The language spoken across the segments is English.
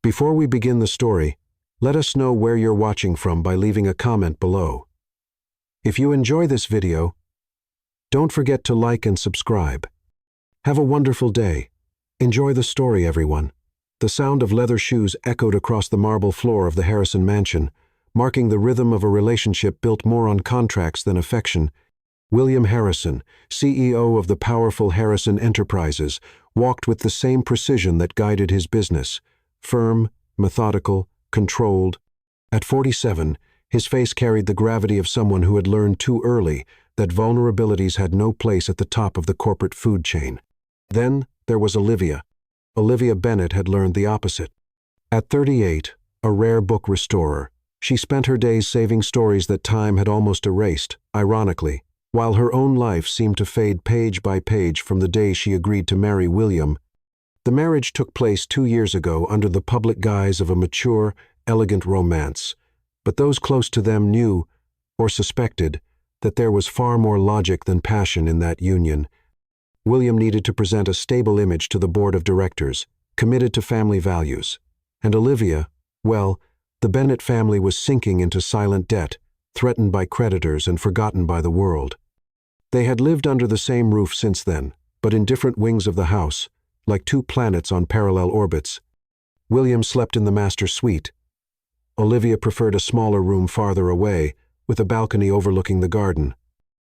Before we begin the story, let us know where you're watching from by leaving a comment below. If you enjoy this video, don't forget to like and subscribe. Have a wonderful day. Enjoy the story, everyone. The sound of leather shoes echoed across the marble floor of the Harrison mansion, marking the rhythm of a relationship built more on contracts than affection. William Harrison, CEO of the powerful Harrison Enterprises, walked with the same precision that guided his business. Firm, methodical, controlled. At 47, his face carried the gravity of someone who had learned too early that vulnerabilities had no place at the top of the corporate food chain. Then there was Olivia. Olivia Bennett had learned the opposite. At 38, a rare book restorer, she spent her days saving stories that time had almost erased, ironically, while her own life seemed to fade page by page from the day she agreed to marry William. The marriage took place 2 years ago under the public guise of a mature, elegant romance, but those close to them knew, or suspected, that there was far more logic than passion in that union. William needed to present a stable image to the board of directors, committed to family values. And Olivia, well, the Bennett family was sinking into silent debt, threatened by creditors and forgotten by the world. They had lived under the same roof since then, but in different wings of the house, like two planets on parallel orbits. William slept in the master suite. Olivia preferred a smaller room farther away, with a balcony overlooking the garden.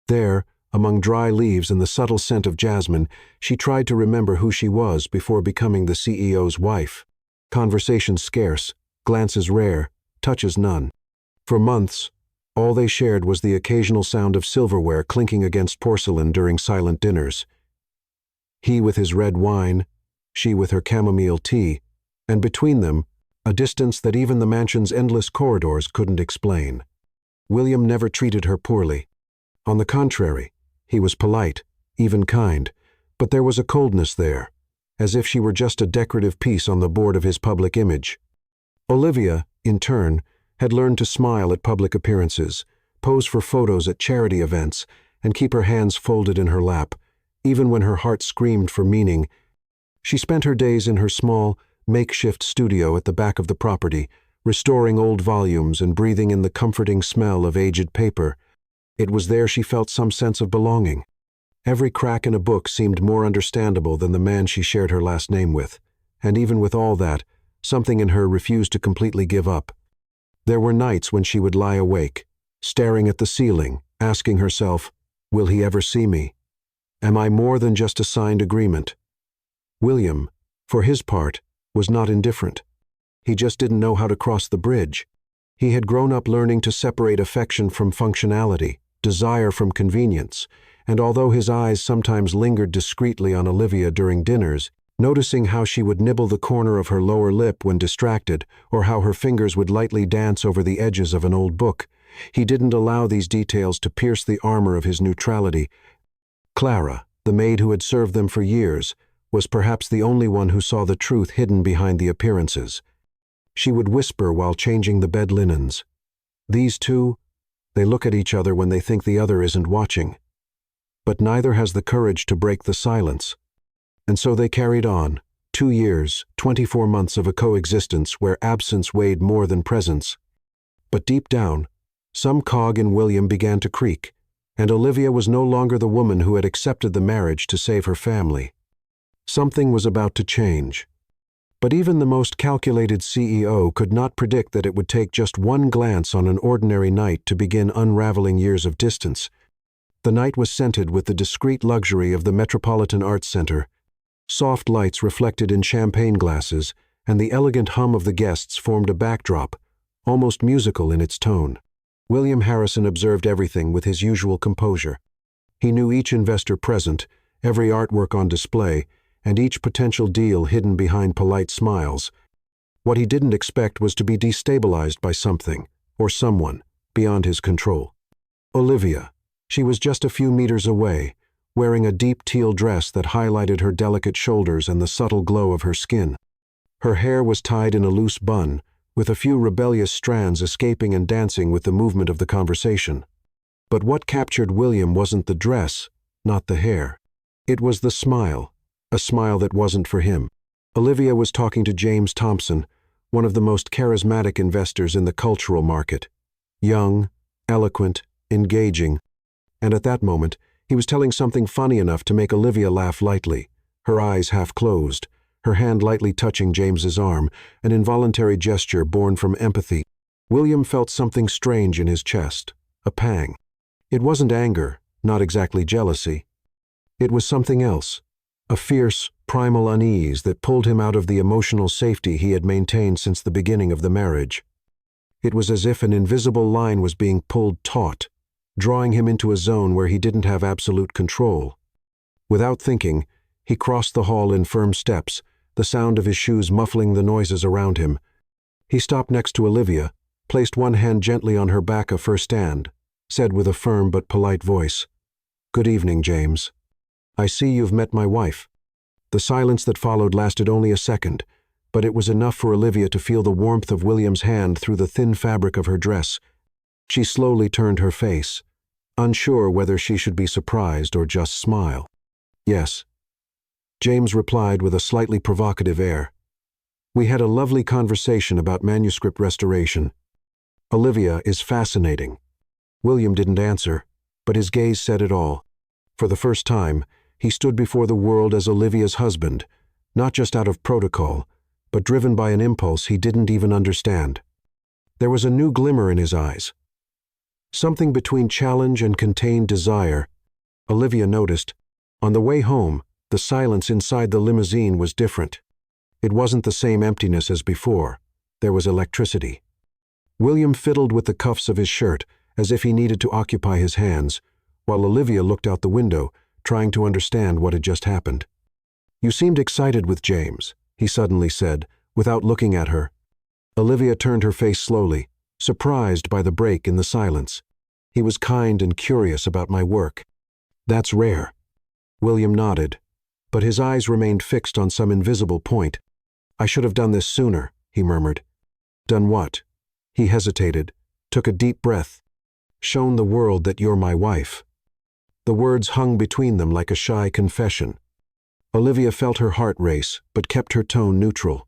There, among dry leaves and the subtle scent of jasmine, she tried to remember who she was before becoming the CEO's wife. Conversations scarce, glances rare, touches none. For months, all they shared was the occasional sound of silverware clinking against porcelain during silent dinners. He with his red wine, she with her chamomile tea, and between them, a distance that even the mansion's endless corridors couldn't explain. William never treated her poorly. On the contrary, he was polite, even kind, but there was a coldness there, as if she were just a decorative piece on the board of his public image. Olivia, in turn, had learned to smile at public appearances, pose for photos at charity events, and keep her hands folded in her lap, even when her heart screamed for meaning. She spent her days in her small, makeshift studio at the back of the property, restoring old volumes and breathing in the comforting smell of aged paper. It was there she felt some sense of belonging. Every crack in a book seemed more understandable than the man she shared her last name with, and even with all that, something in her refused to completely give up. There were nights when she would lie awake, staring at the ceiling, asking herself, "Will he ever see me? Am I more than just a signed agreement?" William, for his part, was not indifferent. He just didn't know how to cross the bridge. He had grown up learning to separate affection from functionality, desire from convenience, and although his eyes sometimes lingered discreetly on Olivia during dinners, noticing how she would nibble the corner of her lower lip when distracted, or how her fingers would lightly dance over the edges of an old book, he didn't allow these details to pierce the armor of his neutrality. Clara, the maid who had served them for years, was perhaps the only one who saw the truth hidden behind the appearances. She would whisper while changing the bed linens. These two, they look at each other when they think the other isn't watching. But neither has the courage to break the silence. And so they carried on, 2 years, 24 months of a coexistence where absence weighed more than presence. But deep down, some cog in William began to creak, and Olivia was no longer the woman who had accepted the marriage to save her family. Something was about to change. But even the most calculated CEO could not predict that it would take just one glance on an ordinary night to begin unraveling years of distance. The night was scented with the discreet luxury of the Metropolitan Arts Center. Soft lights reflected in champagne glasses, and the elegant hum of the guests formed a backdrop, almost musical in its tone. William Harrison observed everything with his usual composure. He knew each investor present, every artwork on display, and each potential deal hidden behind polite smiles. What he didn't expect was to be destabilized by something, or someone, beyond his control. Olivia. She was just a few meters away, wearing a deep teal dress that highlighted her delicate shoulders and the subtle glow of her skin. Her hair was tied in a loose bun, with a few rebellious strands escaping and dancing with the movement of the conversation. But what captured William wasn't the dress, not the hair. It was the smile, a smile that wasn't for him. Olivia was talking to James Thompson, one of the most charismatic investors in the cultural market. Young, eloquent, engaging, and at that moment, he was telling something funny enough to make Olivia laugh lightly, her eyes half closed, her hand lightly touching James's arm, an involuntary gesture born from empathy. William felt something strange in his chest, a pang. It wasn't anger, not exactly jealousy. It was something else, a fierce, primal unease that pulled him out of the emotional safety he had maintained since the beginning of the marriage. It was as if an invisible line was being pulled taut, drawing him into a zone where he didn't have absolute control. Without thinking, he crossed the hall in firm steps, the sound of his shoes muffling the noises around him. He stopped next to Olivia, placed one hand gently on her back of her stand, said with a firm but polite voice, "Good evening, James. I see you've met my wife." The silence that followed lasted only a second, but it was enough for Olivia to feel the warmth of William's hand through the thin fabric of her dress. She slowly turned her face, unsure whether she should be surprised or just smile. "Yes," James replied with a slightly provocative air. "We had a lovely conversation about manuscript restoration. Olivia is fascinating." William didn't answer, but his gaze said it all. For the first time, he stood before the world as Olivia's husband, not just out of protocol, but driven by an impulse he didn't even understand. There was a new glimmer in his eyes. Something between challenge and contained desire. Olivia noticed. On the way home, the silence inside the limousine was different. It wasn't the same emptiness as before. There was electricity. William fiddled with the cuffs of his shirt, as if he needed to occupy his hands, while Olivia looked out the window, trying to understand what had just happened. "You seemed excited with James," he suddenly said, without looking at her. Olivia turned her face slowly, surprised by the break in the silence. "He was kind and curious about my work." "That's rare." William nodded, but his eyes remained fixed on some invisible point. "I should have done this sooner," he murmured. "Done what?" He hesitated, took a deep breath. "Shown the world that you're my wife." The words hung between them like a shy confession. Olivia felt her heart race, but kept her tone neutral.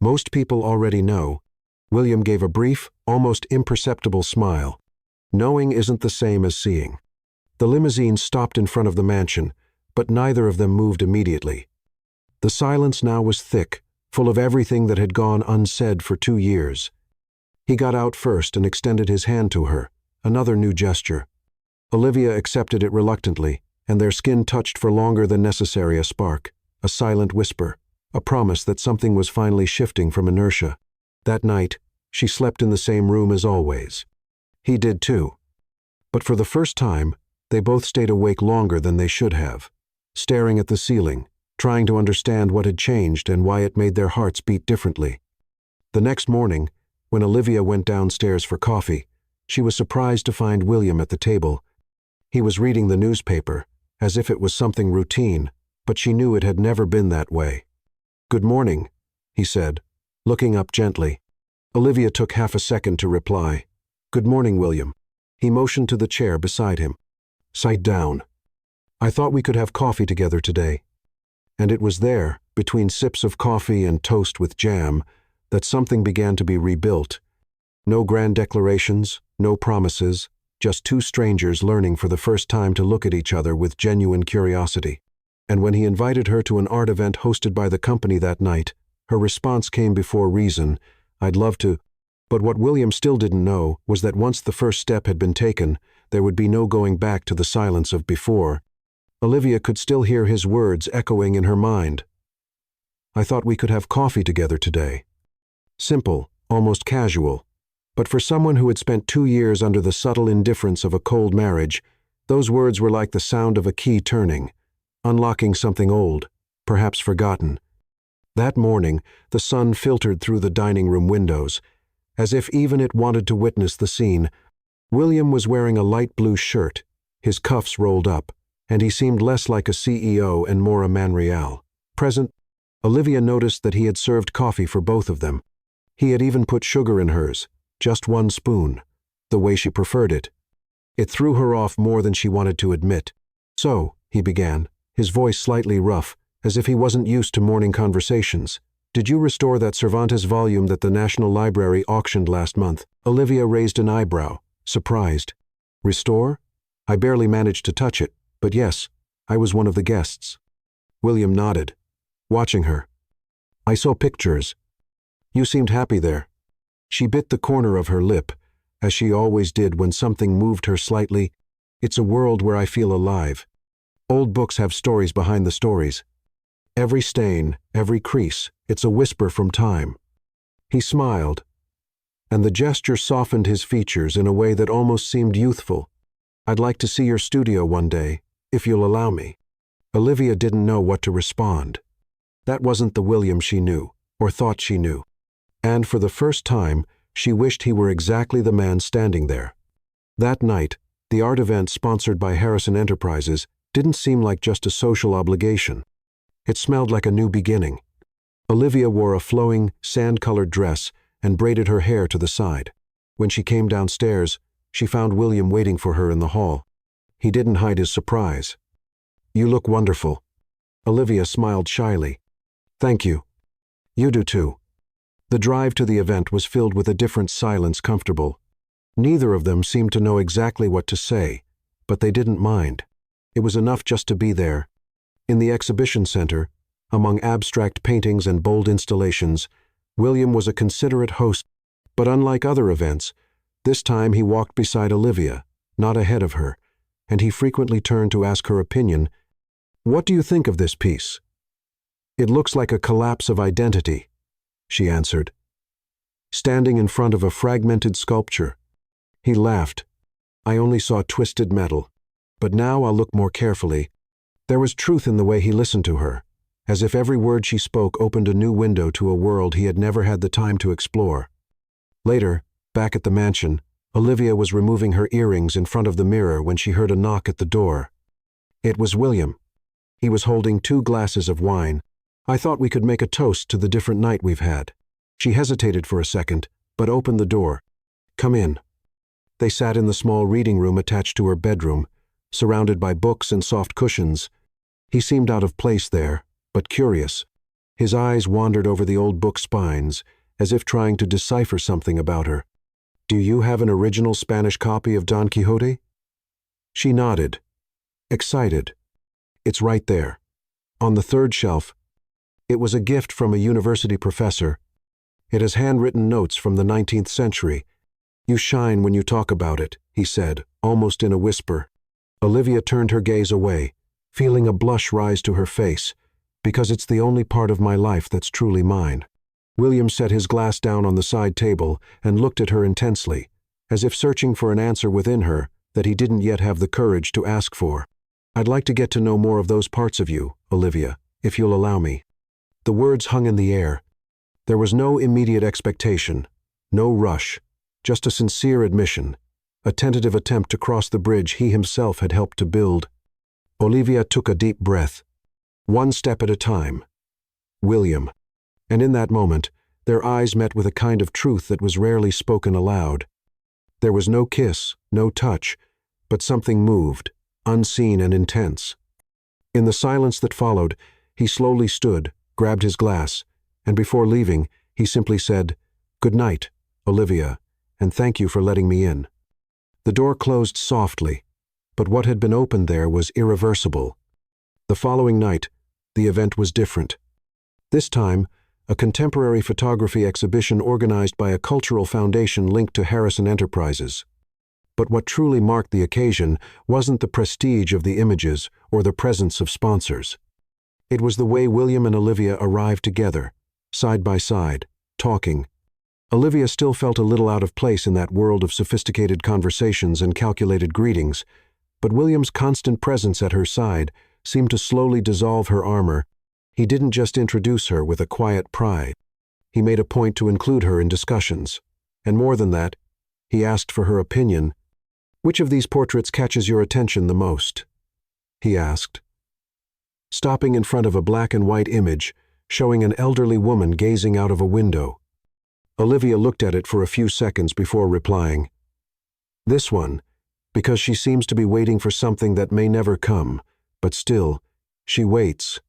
"Most people already know." William gave a brief, almost imperceptible smile. "Knowing isn't the same as seeing." The limousine stopped in front of the mansion, but neither of them moved immediately. The silence now was thick, full of everything that had gone unsaid for 2 years. He got out first and extended his hand to her, another new gesture. Olivia accepted it reluctantly, and their skin touched for longer than necessary, a spark, a silent whisper, a promise that something was finally shifting from inertia. That night, she slept in the same room as always. He did too. But for the first time, they both stayed awake longer than they should have, staring at the ceiling, trying to understand what had changed and why it made their hearts beat differently. The next morning, when Olivia went downstairs for coffee, she was surprised to find William at the table. He was reading the newspaper, as if it was something routine, but she knew it had never been that way. "Good morning," he said, looking up gently. Olivia took half a second to reply. "Good morning, William." He motioned to the chair beside him. "Sit down. I thought we could have coffee together today." And it was there, between sips of coffee and toast with jam, that something began to be rebuilt. No grand declarations, no promises, just two strangers learning for the first time to look at each other with genuine curiosity. And when he invited her to an art event hosted by the company that night, her response came before reason, "I'd love to." But what William still didn't know was that once the first step had been taken, there would be no going back to the silence of before. Olivia could still hear his words echoing in her mind. "I thought we could have coffee together today." Simple, almost casual. But for someone who had spent 2 years under the subtle indifference of a cold marriage, those words were like the sound of a key turning, unlocking something old, perhaps forgotten. That morning, the sun filtered through the dining room windows, as if even it wanted to witness the scene. William was wearing a light blue shirt, his cuffs rolled up, and he seemed less like a CEO and more a man real. Present, Olivia noticed that he had served coffee for both of them. He had even put sugar in hers, just 1 spoon, the way she preferred it. It threw her off more than she wanted to admit. "So," he began, his voice slightly rough, as if he wasn't used to morning conversations, Did you restore that Cervantes volume that the National Library auctioned last month? Olivia raised an eyebrow, surprised. Restore? I barely managed to touch it, but yes, I was one of the guests. William nodded, watching her. I saw pictures. You seemed happy there. She bit the corner of her lip, as she always did when something moved her slightly. It's a world where I feel alive. Old books have stories behind the stories. Every stain, every crease, it's a whisper from time. He smiled, and the gesture softened his features in a way that almost seemed youthful. I'd like to see your studio one day, if you'll allow me. Olivia didn't know what to respond. That wasn't the William she knew, or thought she knew. And for the first time, she wished he were exactly the man standing there. That night, the art event sponsored by Harrison Enterprises didn't seem like just a social obligation. It smelled like a new beginning. Olivia wore a flowing, sand-colored dress and braided her hair to the side. When she came downstairs, she found William waiting for her in the hall. He didn't hide his surprise. You look wonderful. Olivia smiled shyly. Thank you. You do too. The drive to the event was filled with a different silence comfortable. Neither of them seemed to know exactly what to say, but they didn't mind. It was enough just to be there. In the exhibition center, among abstract paintings and bold installations, William was a considerate host, but unlike other events, this time he walked beside Olivia, not ahead of her, and he frequently turned to ask her opinion. What do you think of this piece? It looks like a collapse of identity, she answered. Standing in front of a fragmented sculpture. He laughed. I only saw twisted metal, but now I'll look more carefully. There was truth in the way he listened to her, as if every word she spoke opened a new window to a world he had never had the time to explore. Later, back at the mansion, Olivia was removing her earrings in front of the mirror when she heard a knock at the door. It was William. He was holding 2 glasses of wine. I thought we could make a toast to the different night we've had. She hesitated for a second, but opened the door. Come in. They sat in the small reading room attached to her bedroom, surrounded by books and soft cushions. He seemed out of place there, but curious. His eyes wandered over the old book spines, as if trying to decipher something about her. Do you have an original Spanish copy of Don Quixote? She nodded, excited. It's right there, on the 3rd shelf. It was a gift from a university professor. It has handwritten notes from the 19th century. You shine when you talk about it, he said, almost in a whisper. Olivia turned her gaze away, feeling a blush rise to her face, because it's the only part of my life that's truly mine. William set his glass down on the side table and looked at her intensely, as if searching for an answer within her that he didn't yet have the courage to ask for. I'd like to get to know more of those parts of you, Olivia, if you'll allow me. The words hung in the air. There was no immediate expectation, no rush, just a sincere admission, a tentative attempt to cross the bridge he himself had helped to build. Olivia took a deep breath. One step at a time. William. And in that moment, their eyes met with a kind of truth that was rarely spoken aloud. There was no kiss, no touch, but something moved, unseen and intense. In the silence that followed, he slowly stood, grabbed his glass, and before leaving, he simply said, "Good night, Olivia, and thank you for letting me in." The door closed softly, but what had been opened there was irreversible. The following night, the event was different. This time, a contemporary photography exhibition organized by a cultural foundation linked to Harrison Enterprises. But what truly marked the occasion wasn't the prestige of the images or the presence of sponsors. It was the way William and Olivia arrived together, side by side, talking. Olivia still felt a little out of place in that world of sophisticated conversations and calculated greetings, but William's constant presence at her side seemed to slowly dissolve her armor. He didn't just introduce her with a quiet pride. He made a point to include her in discussions. And more than that, he asked for her opinion. "Which of these portraits catches your attention the most?" he asked. Stopping in front of a black and white image showing an elderly woman gazing out of a window. Olivia looked at it for a few seconds before replying, "This one, because she seems to be waiting for something that may never come, but still, she waits."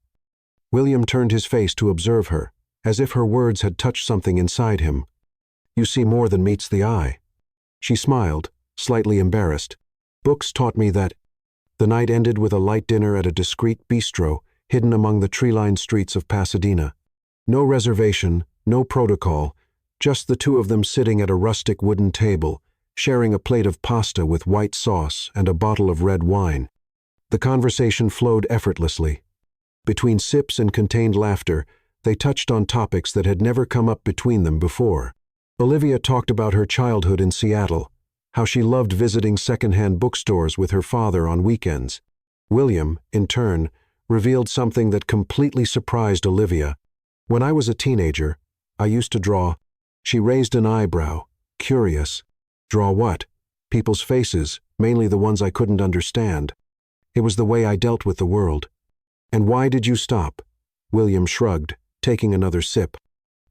William turned his face to observe her, as if her words had touched something inside him. "You see more than meets the eye." She smiled, slightly embarrassed. "Books taught me that." The night ended with a light dinner at a discreet bistro hidden among the tree-lined streets of Pasadena. No reservation, no protocol, just the two of them sitting at a rustic wooden table, sharing a plate of pasta with white sauce and a bottle of red wine. The conversation flowed effortlessly. Between sips and contained laughter, they touched on topics that had never come up between them before. Olivia talked about her childhood in Seattle, how she loved visiting secondhand bookstores with her father on weekends. William, in turn, revealed something that completely surprised Olivia. "When I was a teenager, I used to draw." She raised an eyebrow, curious. "Draw what?" "People's faces, mainly the ones I couldn't understand. It was the way I dealt with the world." "And why did you stop?" William shrugged, taking another sip.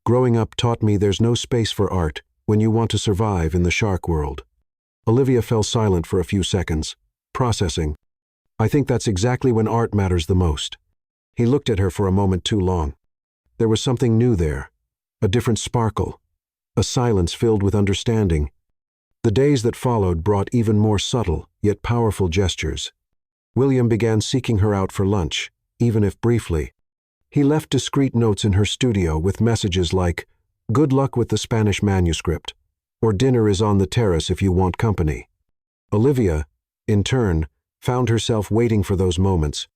"Growing up taught me there's no space for art when you want to survive in the shark world." Olivia fell silent for a few seconds, processing. "I think that's exactly when art matters the most." He looked at her for a moment too long. There was something new there, a different sparkle, a silence filled with understanding. The days that followed brought even more subtle, yet powerful gestures. William began seeking her out for lunch, even if briefly. He left discreet notes in her studio with messages like, "Good luck with the Spanish manuscript," or "Dinner is on the terrace if you want company." Olivia, in turn, found herself waiting for those moments.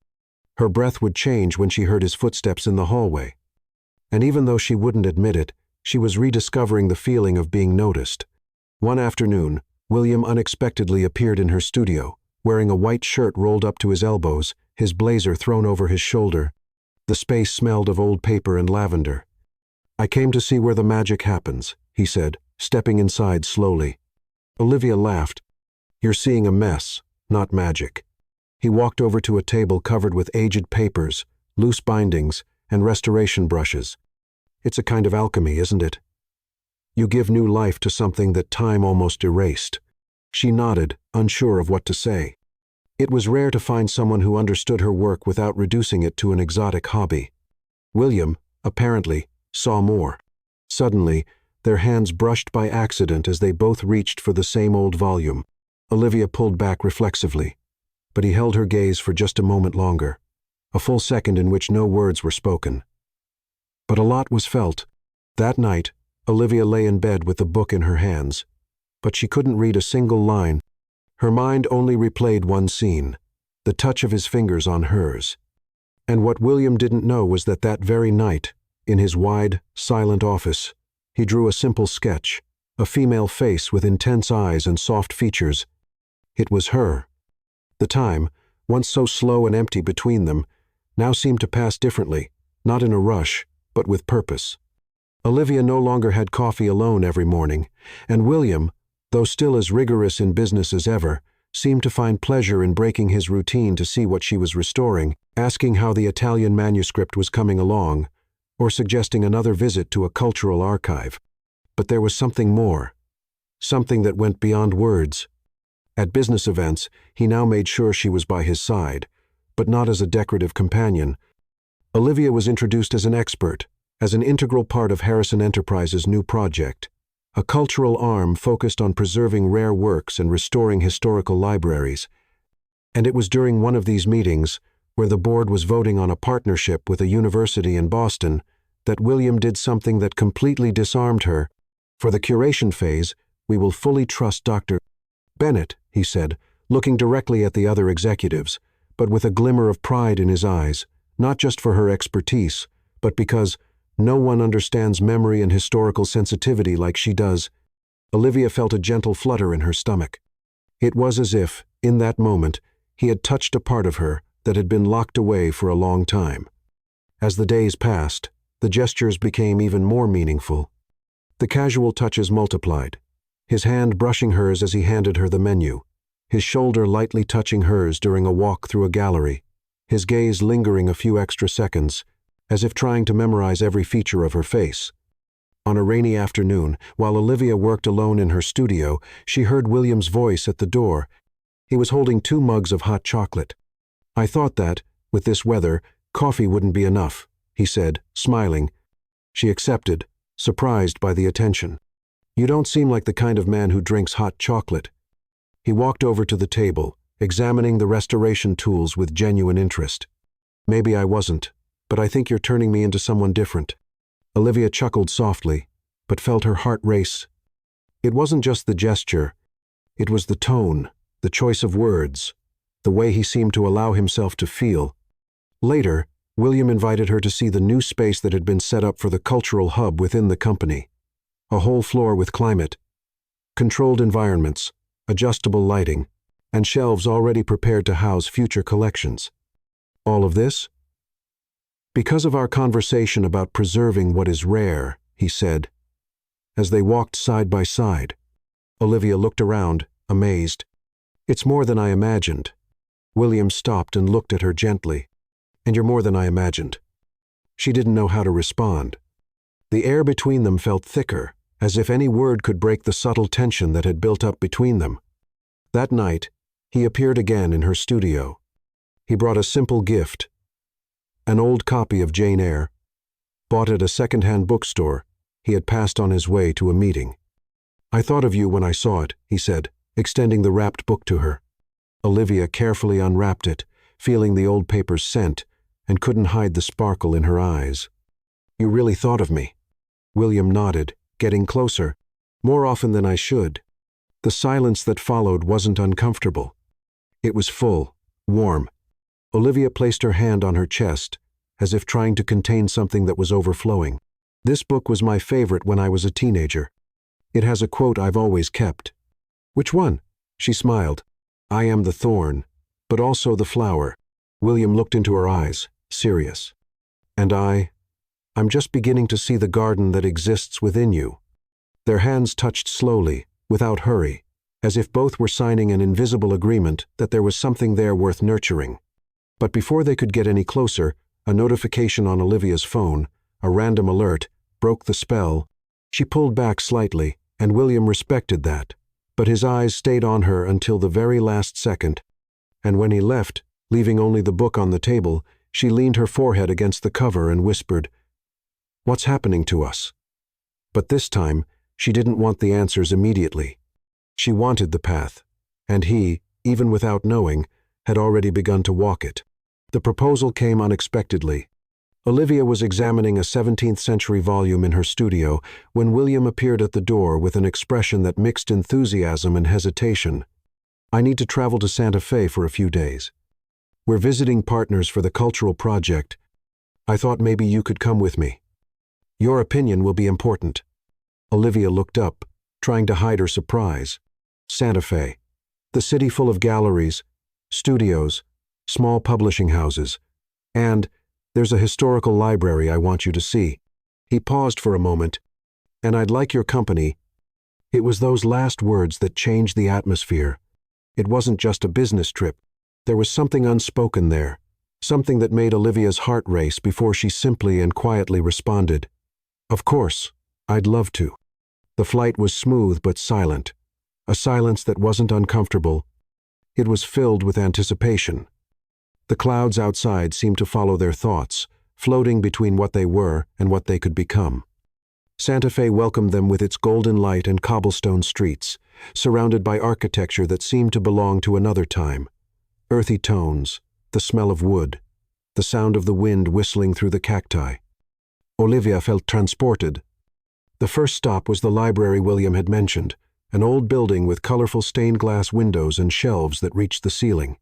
Her breath would change when she heard his footsteps in the hallway. And even though she wouldn't admit it, she was rediscovering the feeling of being noticed. One afternoon, William unexpectedly appeared in her studio, wearing a white shirt rolled up to his elbows, his blazer thrown over his shoulder. The space smelled of old paper and lavender. "I came to see where the magic happens," he said, stepping inside slowly. Olivia laughed. "You're seeing a mess, not magic." He walked over to a table covered with aged papers, loose bindings, and restoration brushes. "It's a kind of alchemy, isn't it? You give new life to something that time almost erased." She nodded, unsure of what to say. It was rare to find someone who understood her work without reducing it to an exotic hobby. William, apparently, saw more. Suddenly, their hands brushed by accident as they both reached for the same old volume. Olivia pulled back reflexively, but he held her gaze for just a moment longer, a full second in which no words were spoken. But a lot was felt. That night, Olivia lay in bed with the book in her hands, but she couldn't read a single line. Her mind only replayed one scene, the touch of his fingers on hers. And what William didn't know was that that very night, in his wide, silent office, he drew a simple sketch, a female face with intense eyes and soft features. It was her. The time, once so slow and empty between them, now seemed to pass differently, not in a rush, but with purpose. Olivia no longer had coffee alone every morning, and William, though still as rigorous in business as ever, seemed to find pleasure in breaking his routine to see what she was restoring, asking how the Italian manuscript was coming along, or suggesting another visit to a cultural archive. But there was something more, something that went beyond words. At business events, he now made sure she was by his side, but not as a decorative companion. Olivia was introduced as an expert, as an integral part of Harrison Enterprises' new project, a cultural arm focused on preserving rare works and restoring historical libraries. And it was during one of these meetings, where the board was voting on a partnership with a university in Boston, that William did something that completely disarmed her. "For the curation phase, we will fully trust Dr. Bennett," he said, looking directly at the other executives, but with a glimmer of pride in his eyes, not just for her expertise, but because no one understands memory and historical sensitivity like she does. Olivia felt a gentle flutter in her stomach. It was as if, in that moment, he had touched a part of her that had been locked away for a long time. As the days passed, the gestures became even more meaningful. The casual touches multiplied, his hand brushing hers as he handed her the menu, his shoulder lightly touching hers during a walk through a gallery, his gaze lingering a few extra seconds, as if trying to memorize every feature of her face. On a rainy afternoon, while Olivia worked alone in her studio, she heard William's voice at the door. He was holding 2 mugs of hot chocolate. "I thought that, with this weather, coffee wouldn't be enough," he said, smiling. She accepted, surprised by the attention. "You don't seem like the kind of man who drinks hot chocolate." He walked over to the table, examining the restoration tools with genuine interest. "Maybe I wasn't, but I think you're turning me into someone different." Olivia chuckled softly, but felt her heart race. It wasn't just the gesture, it was the tone, the choice of words, the way he seemed to allow himself to feel. Later, William invited her to see the new space that had been set up for the cultural hub within the company. A whole floor with climate, controlled environments, adjustable lighting, and shelves already prepared to house future collections. All of this? "Because of our conversation about preserving what is rare," he said. As they walked side by side, Olivia looked around, amazed. "It's more than I imagined." William stopped and looked at her gently. "And you're more than I imagined." She didn't know how to respond. The air between them felt thicker, as if any word could break the subtle tension that had built up between them. That night, he appeared again in her studio. He brought a simple gift, an old copy of Jane Eyre, bought at a second-hand bookstore he had passed on his way to a meeting. "I thought of you when I saw it," he said, extending the wrapped book to her. Olivia carefully unwrapped it, feeling the old paper's scent, and couldn't hide the sparkle in her eyes. "You really thought of me?" William nodded, getting closer, "More often than I should." The silence that followed wasn't uncomfortable. It was full, warm. Olivia placed her hand on her chest, as if trying to contain something that was overflowing. "This book was my favorite when I was a teenager. It has a quote I've always kept." "Which one?" She smiled. "I am the thorn, but also the flower." William looked into her eyes, serious. "And I'm just beginning to see the garden that exists within you." Their hands touched slowly, without hurry, as if both were signing an invisible agreement that there was something there worth nurturing. But before they could get any closer, a notification on Olivia's phone, a random alert, broke the spell. She pulled back slightly, and William respected that, but his eyes stayed on her until the very last second. And when he left, leaving only the book on the table, she leaned her forehead against the cover and whispered, "What's happening to us?" But this time, she didn't want the answers immediately. She wanted the path, and he, even without knowing, had already begun to walk it. The proposal came unexpectedly. Olivia was examining a 17th-century volume in her studio when William appeared at the door with an expression that mixed enthusiasm and hesitation. "I need to travel to Santa Fe for a few days. We're visiting partners for the cultural project. I thought maybe you could come with me. Your opinion will be important." Olivia looked up, trying to hide her surprise. Santa Fe, the city full of galleries, studios, small publishing houses, and "There's a historical library I want you to see." He paused for a moment. "And I'd like your company." It was those last words that changed the atmosphere. It wasn't just a business trip. There was something unspoken there, something that made Olivia's heart race before she simply and quietly responded, "Of course, I'd love to." The flight was smooth but silent, a silence that wasn't uncomfortable. It was filled with anticipation. The clouds outside seemed to follow their thoughts, floating between what they were and what they could become. Santa Fe welcomed them with its golden light and cobblestone streets, surrounded by architecture that seemed to belong to another time. Earthy tones, the smell of wood, the sound of the wind whistling through the cacti. Olivia felt transported. The first stop was the library William had mentioned, an old building with colorful stained glass windows and shelves that reached the ceiling.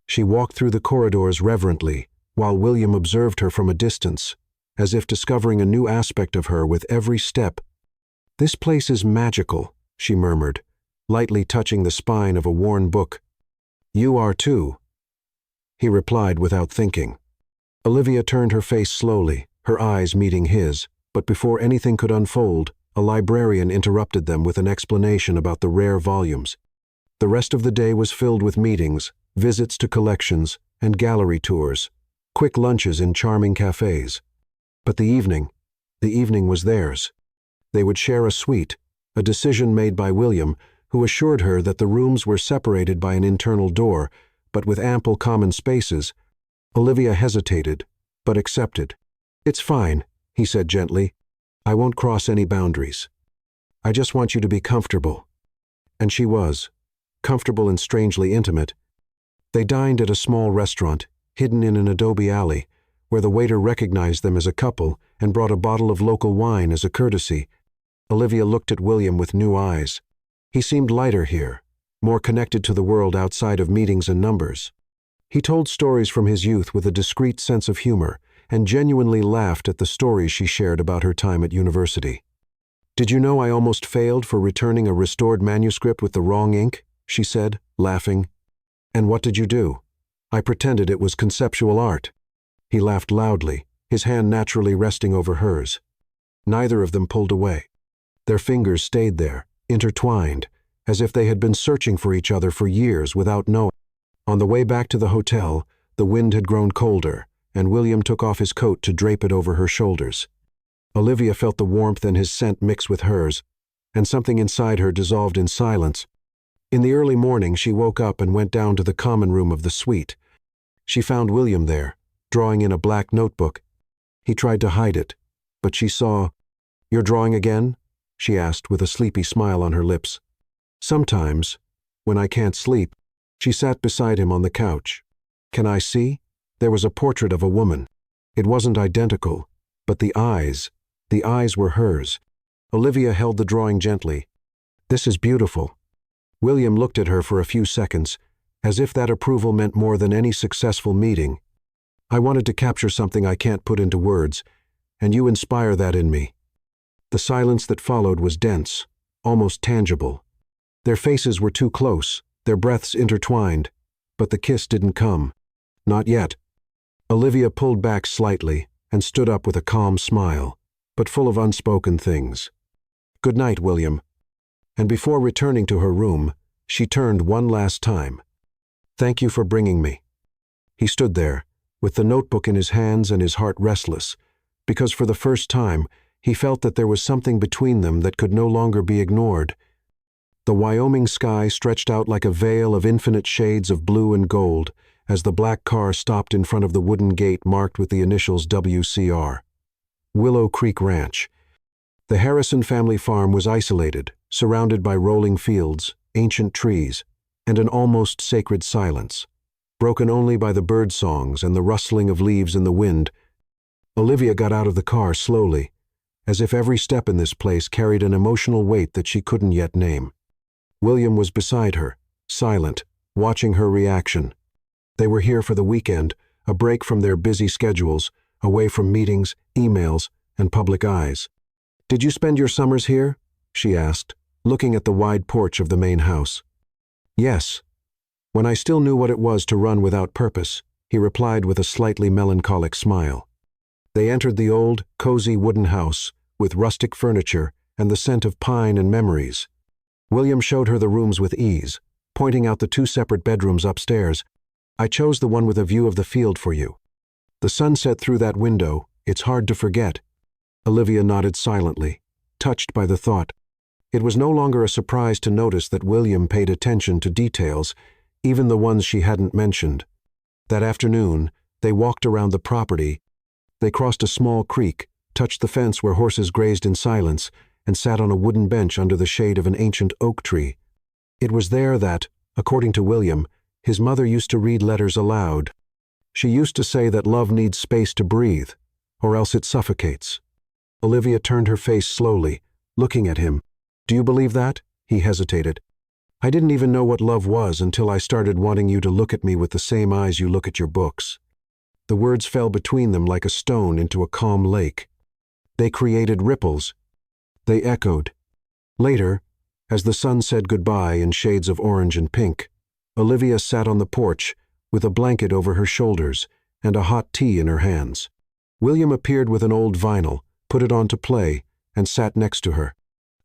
She walked through the corridors reverently, while William observed her from a distance, as if discovering a new aspect of her with every step. "This place is magical," she murmured, lightly touching the spine of a worn book. "You are too," he replied without thinking. Olivia turned her face slowly, her eyes meeting his, but before anything could unfold, a librarian interrupted them with an explanation about the rare volumes. The rest of the day was filled with meetings, visits to collections, and gallery tours, quick lunches in charming cafes. But the evening was theirs. They would share a suite, a decision made by William, who assured her that the rooms were separated by an internal door, but with ample common spaces. Olivia hesitated, but accepted. "It's fine," he said gently. I won't cross any boundaries. I just want you to be comfortable." And she was, comfortable and strangely intimate. They dined at a small restaurant, hidden in an adobe alley, where the waiter recognized them as a couple and brought a bottle of local wine as a courtesy. Olivia looked at William with new eyes. He seemed lighter here, more connected to the world outside of meetings and numbers. He told stories from his youth with a discreet sense of humor and genuinely laughed at the stories she shared about her time at university. "Did you know I almost failed for returning a restored manuscript with the wrong ink?" she said, laughing. "And what did you do?" "I pretended it was conceptual art." He laughed loudly, his hand naturally resting over hers. Neither of them pulled away. Their fingers stayed there, intertwined, as if they had been searching for each other for years without knowing. On the way back to the hotel, the wind had grown colder, and William took off his coat to drape it over her shoulders. Olivia felt the warmth and his scent mix with hers, and something inside her dissolved in silence. In the early morning, she woke up and went down to the common room of the suite. She found William there, drawing in a black notebook. He tried to hide it, but she saw. "You're drawing again?" she asked with a sleepy smile on her lips. "Sometimes, when I can't sleep." She sat beside him on the couch. "Can I see?" There was a portrait of a woman. It wasn't identical, but the eyes were hers. Olivia held the drawing gently. "This is beautiful." William looked at her for a few seconds, as if that approval meant more than any successful meeting. "I wanted to capture something I can't put into words, and you inspire that in me." The silence that followed was dense, almost tangible. Their faces were too close, their breaths intertwined, but the kiss didn't come. Not yet. Olivia pulled back slightly and stood up with a calm smile, but full of unspoken things. "Good night, William." And before returning to her room, she turned one last time. "Thank you for bringing me." He stood there, with the notebook in his hands and his heart restless, because for the first time he felt that there was something between them that could no longer be ignored. The Wyoming sky stretched out like a veil of infinite shades of blue and gold as the black car stopped in front of the wooden gate marked with the initials WCR. Willow Creek Ranch. The Harrison family farm was isolated, surrounded by rolling fields, ancient trees, and an almost sacred silence, broken only by the bird songs and the rustling of leaves in the wind. Olivia got out of the car slowly, as if every step in this place carried an emotional weight that she couldn't yet name. William was beside her, silent, watching her reaction. They were here for the weekend, a break from their busy schedules, away from meetings, emails, and public eyes. "Did you spend your summers here?" she asked, looking at the wide porch of the main house. "Yes. When I still knew what it was to run without purpose," he replied with a slightly melancholic smile. They entered the old, cozy wooden house, with rustic furniture and the scent of pine and memories. William showed her the rooms with ease, pointing out the two separate bedrooms upstairs. "I chose the one with a view of the field for you. The sunset through that window, it's hard to forget." Olivia nodded silently, touched by the thought. It was no longer a surprise to notice that William paid attention to details, even the ones she hadn't mentioned. That afternoon, they walked around the property. They crossed a small creek, touched the fence where horses grazed in silence, and sat on a wooden bench under the shade of an ancient oak tree. It was there that, according to William, his mother used to read letters aloud. She used to say that love needs space to breathe, or else it suffocates. Olivia turned her face slowly, looking at him. "Do you believe that?" He hesitated. "I didn't even know what love was until I started wanting you to look at me with the same eyes you look at your books." The words fell between them like a stone into a calm lake. They created ripples. They echoed. Later, as the sun said goodbye in shades of orange and pink, Olivia sat on the porch with a blanket over her shoulders and a hot tea in her hands. William appeared with an old vinyl, put it on to play, and sat next to her.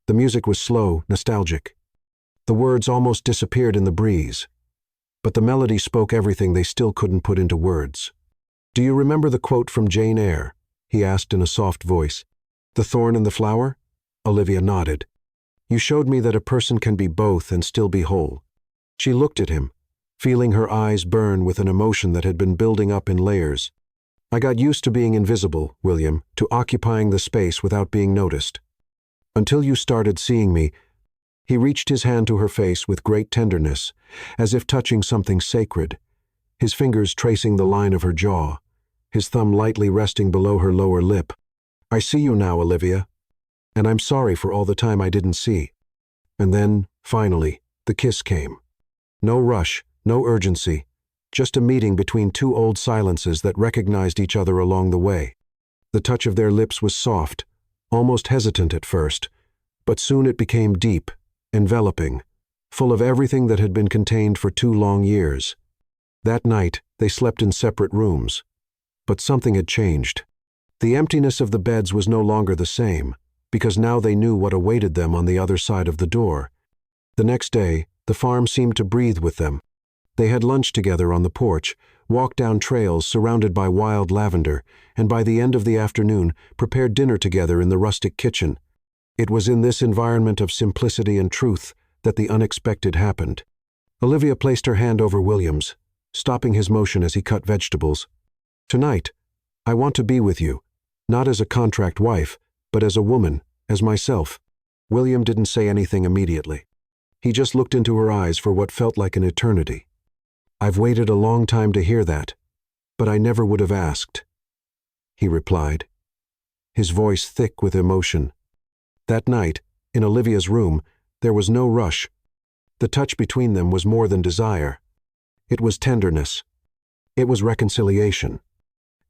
The music was slow, nostalgic. The words almost disappeared in the breeze, but the melody spoke everything they still couldn't put into words. "Do you remember the quote from Jane Eyre?" he asked in a soft voice. "The thorn and the flower?" Olivia nodded. "You showed me that a person can be both and still be whole." She looked at him, feeling her eyes burn with an emotion that had been building up in layers. I got used to being invisible, William, to occupying the space without being noticed. Until you started seeing me." He reached his hand to her face with great tenderness, as if touching something sacred, his fingers tracing the line of her jaw, his thumb lightly resting below her lower lip. "I see you now, Olivia, and I'm sorry for all the time I didn't see." And then, finally, the kiss came. No rush, no urgency, just a meeting between two old silences that recognized each other along the way. The touch of their lips was soft, almost hesitant at first, but soon it became deep, enveloping, full of everything that had been contained for 2 long years. That night, they slept in separate rooms. But something had changed. The emptiness of the beds was no longer the same, because now they knew what awaited them on the other side of the door. The next day, the farm seemed to breathe with them. They had lunch together on the porch, walked down trails surrounded by wild lavender, and by the end of the afternoon, prepared dinner together in the rustic kitchen. It was in this environment of simplicity and truth that the unexpected happened. Olivia placed her hand over William's, stopping his motion as he cut vegetables. "Tonight, I want to be with you, not as a contract wife, but as a woman, as myself." William didn't say anything immediately. He just looked into her eyes for what felt like an eternity. "I've waited a long time to hear that, but I never would have asked," he replied, his voice thick with emotion. That night, in Olivia's room, there was no rush. The touch between them was more than desire. It was tenderness. It was reconciliation.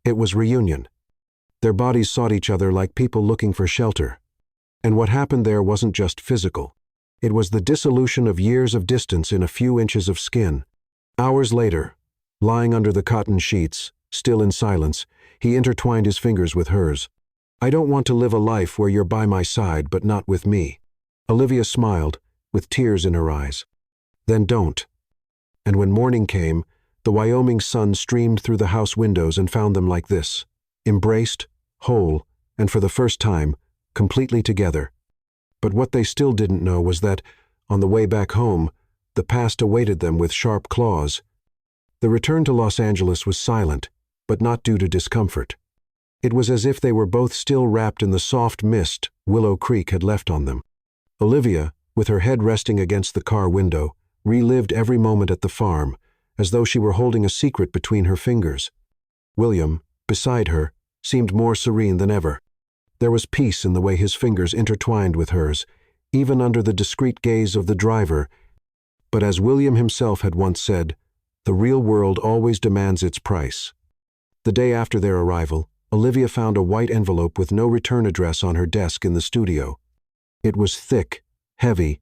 It was reunion. Their bodies sought each other like people looking for shelter. And what happened there wasn't just physical. It was the dissolution of years of distance in a few inches of skin. Hours later, lying under the cotton sheets, still in silence, he intertwined his fingers with hers. "I don't want to live a life where you're by my side but not with me." Olivia smiled, with tears in her eyes. "Then don't." And when morning came, the Wyoming sun streamed through the house windows and found them like this, embraced, whole, and for the first time, completely together. But what they still didn't know was that, on the way back home, the past awaited them with sharp claws. The return to Los Angeles was silent, but not due to discomfort. It was as if they were both still wrapped in the soft mist Willow Creek had left on them. Olivia, with her head resting against the car window, relived every moment at the farm, as though she were holding a secret between her fingers. William, beside her, seemed more serene than ever. There was peace in the way his fingers intertwined with hers, even under the discreet gaze of the driver. But as William himself had once said, the real world always demands its price. The day after their arrival, Olivia found a white envelope with no return address on her desk in the studio. It was thick, heavy.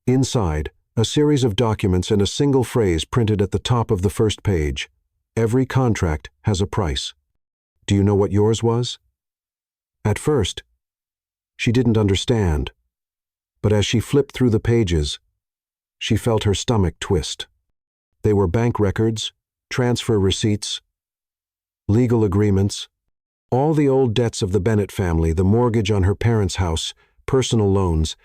Inside, a series of documents and a single phrase printed at the top of the first page. "Every contract has a price." Do you know what yours was? At first, she didn't understand, but as she flipped through the pages, she felt her stomach twist. They were bank records, transfer receipts, legal agreements, all the old debts of the Bennett family, the mortgage on her parents' house, personal loans,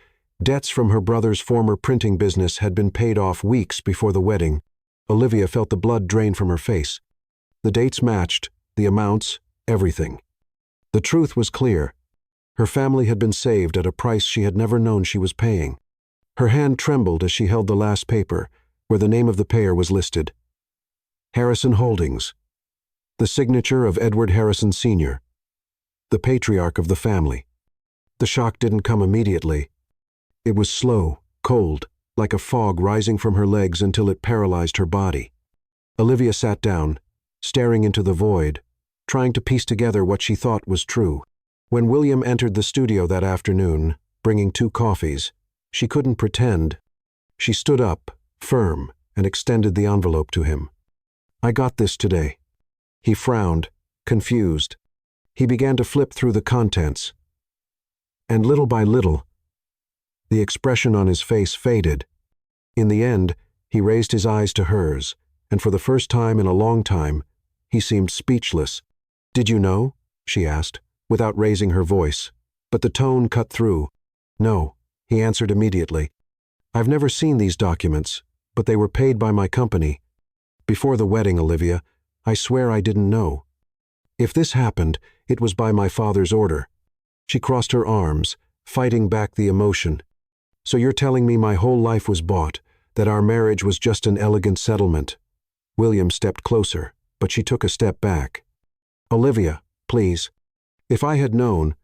debts from her brother's former printing business had been paid off weeks before the wedding. Olivia felt the blood drain from her face. The dates matched, the amounts, everything. The truth was clear. Her family had been saved at a price she had never known she was paying. Her hand trembled as she held the last paper, where the name of the payer was listed. Harrison Holdings. The signature of Edward Harrison Sr., the patriarch of the family. The shock didn't come immediately. It was slow, cold, like a fog rising from her legs until it paralyzed her body. Olivia sat down, staring into the void, trying to piece together what she thought was true. When William entered the studio that afternoon, bringing 2 coffees, she couldn't pretend. She stood up, firm, and extended the envelope to him. "I got this today." He frowned, confused. He began to flip through the contents. And little by little, the expression on his face faded. In the end, he raised his eyes to hers, and for the first time in a long time, he seemed speechless. "Did you know?" she asked, without raising her voice, but the tone cut through. "No," he answered immediately. "I've never seen these documents, but they were paid by my company. Before the wedding, Olivia, I swear I didn't know." If this happened, it was by my father's order. She crossed her arms, fighting back the emotion. So you're telling me my whole life was bought, that our marriage was just an elegant settlement? William stepped closer, but she took a step back. Olivia, please. If I had known,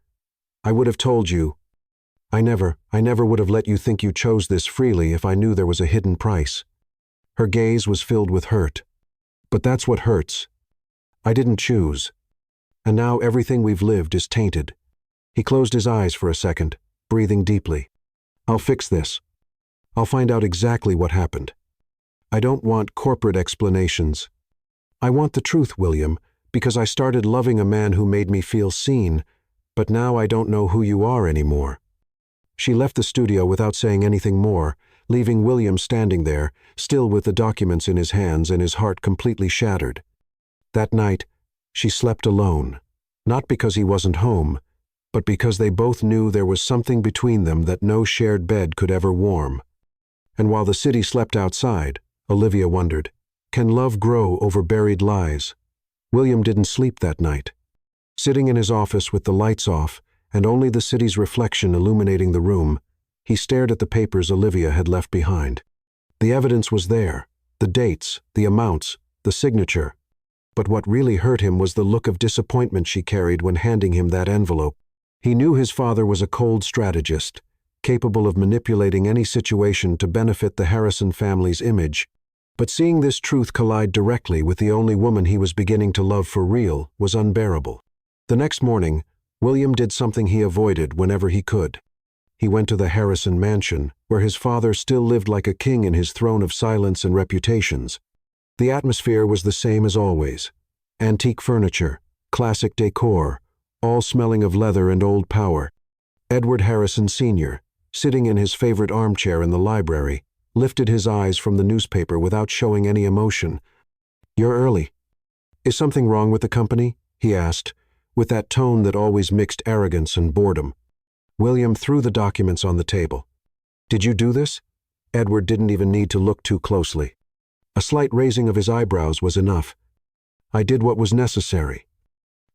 I would have told you. I never would have let you think you chose this freely if I knew there was a hidden price. Her gaze was filled with hurt. But that's what hurts. I didn't choose. And now everything we've lived is tainted. He closed his eyes for a second, breathing deeply. I'll fix this. I'll find out exactly what happened. I don't want corporate explanations. I want the truth, William, because I started loving a man who made me feel seen, but now I don't know who you are anymore. She left the studio without saying anything more, leaving William standing there, still with the documents in his hands and his heart completely shattered. That night, she slept alone, not because he wasn't home, but because they both knew there was something between them that no shared bed could ever warm. And while the city slept outside, Olivia wondered, can love grow over buried lies? William didn't sleep that night. Sitting in his office with the lights off and only the city's reflection illuminating the room, he stared at the papers Olivia had left behind. The evidence was there, the dates, the amounts, the signature. But what really hurt him was the look of disappointment she carried when handing him that envelope. He knew his father was a cold strategist, capable of manipulating any situation to benefit the Harrison family's image. But seeing this truth collide directly with the only woman he was beginning to love for real was unbearable. The next morning, William did something he avoided whenever he could. He went to the Harrison mansion, where his father still lived like a king in his throne of silence and reputations. The atmosphere was the same as always. Antique furniture, classic decor, all smelling of leather and old power. Edward Harrison Sr., sitting in his favorite armchair in the library, lifted his eyes from the newspaper without showing any emotion. "You're early. Is something wrong with the company?" he asked, with that tone that always mixed arrogance and boredom. William threw the documents on the table. "Did you do this?" Edward didn't even need to look too closely. A slight raising of his eyebrows was enough. "I did what was necessary.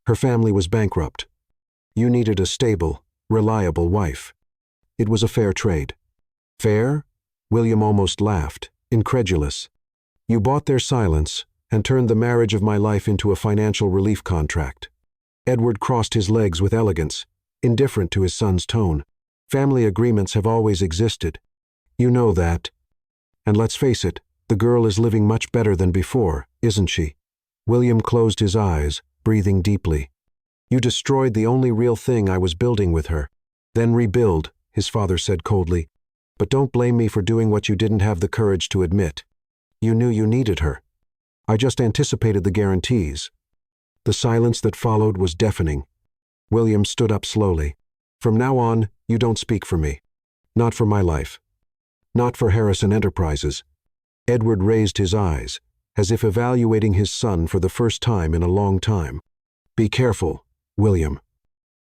Her family was bankrupt. You needed a stable, reliable wife. It was a fair trade." "Fair?" William almost laughed, incredulous. "You bought their silence and turned the marriage of my life into a financial relief contract." Edward crossed his legs with elegance, indifferent to his son's tone. "Family agreements have always existed. You know that. And let's face it, the girl is living much better than before, isn't she?" William closed his eyes, breathing deeply. "You destroyed the only real thing I was building with her." "Then rebuild," his father said coldly. "But don't blame me for doing what you didn't have the courage to admit. You knew you needed her. I just anticipated the guarantees." The silence that followed was deafening. William stood up slowly. "From now on, you don't speak for me. Not for my life. Not for Harrison Enterprises." Edward raised his eyes, as if evaluating his son for the first time in a long time. "Be careful, William.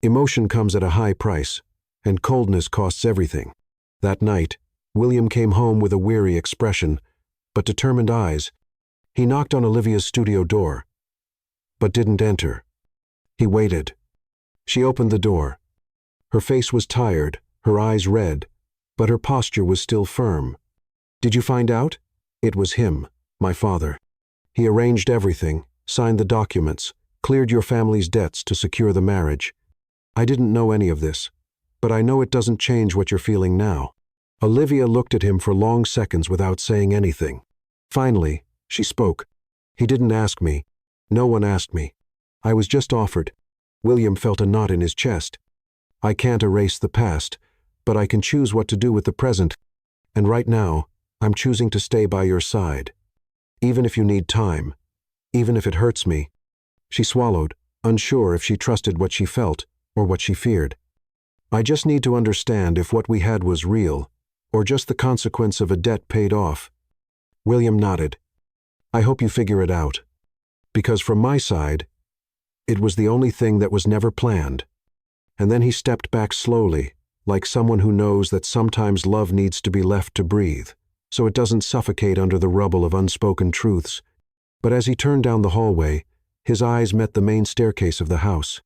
Emotion comes at a high price, and coldness costs everything." That night, William came home with a weary expression, but determined eyes. He knocked on Olivia's studio door, but didn't enter. He waited. She opened the door. Her face was tired, her eyes red, but her posture was still firm. "Did you find out?" It was him, my father. "He arranged everything, signed the documents, cleared your family's debts to secure the marriage. I didn't know any of this, but I know it doesn't change what you're feeling now." Olivia looked at him for long seconds without saying anything. Finally, she spoke. "He didn't ask me. No one asked me. I was just offered." William felt a knot in his chest. "I can't erase the past, but I can choose what to do with the present. And right now, I'm choosing to stay by your side. Even if you need time. Even if it hurts me." She swallowed, unsure if she trusted what she felt or what she feared. "I just need to understand if what we had was real, or just the consequence of a debt paid off." William nodded. "I hope you figure it out. Because from my side, it was the only thing that was never planned." And then he stepped back slowly, like someone who knows that sometimes love needs to be left to breathe, so it doesn't suffocate under the rubble of unspoken truths. But as he turned down the hallway, His eyes met the main staircase of the house.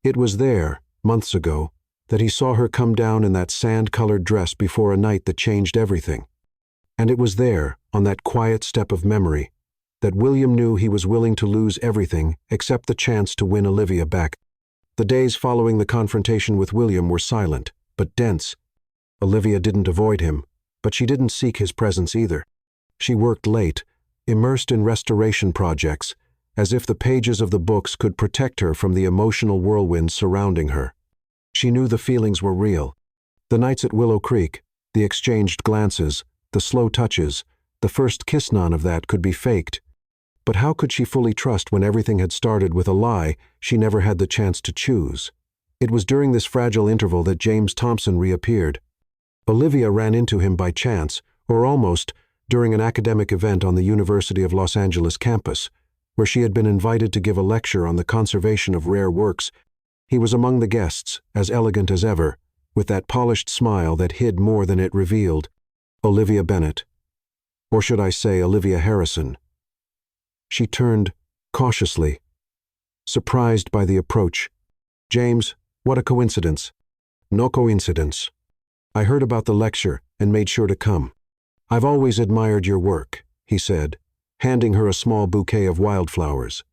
It was there, months ago, that he saw her come down in that sand-colored dress before a night that changed everything. And it was there, on that quiet step of memory, that William knew he was willing to lose everything except the chance to win Olivia back. The days following the confrontation with William were silent, but dense. Olivia didn't avoid him, but she didn't seek his presence either. She worked late, immersed in restoration projects, as if the pages of the books could protect her from the emotional whirlwinds surrounding her. She knew the feelings were real. The nights at Willow Creek, the exchanged glances, the slow touches, the first kiss. None of that could be faked. But how could she fully trust when everything had started with a lie she never had the chance to choose? It was during this fragile interval that James Thompson reappeared. Olivia ran into him by chance, or almost, during an academic event on the University of Los Angeles campus, where she had been invited to give a lecture on the conservation of rare works. He was among the guests, as elegant as ever, with that polished smile that hid more than it revealed. Olivia Bennett. Or should I say Olivia Harrison? She turned, cautiously, surprised by the approach. James, what a coincidence. No coincidence. I heard about the lecture and made sure to come. I've always admired your work, he said, handing her a small bouquet of wildflowers.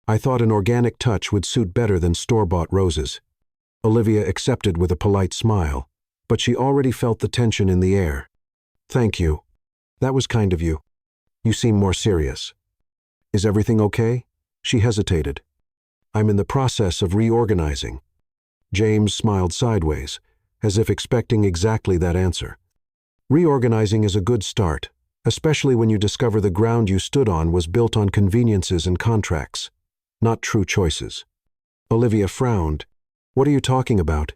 I thought an organic touch would suit better than store-bought roses. Olivia accepted with a polite smile, but she already felt the tension in the air. Thank you. That was kind of you. You seem more serious. Is everything okay? She hesitated. I'm in the process of reorganizing. James smiled sideways, as if expecting exactly that answer. Reorganizing is a good start, especially when you discover the ground you stood on was built on conveniences and contracts, not true choices. Olivia frowned. What are you talking about?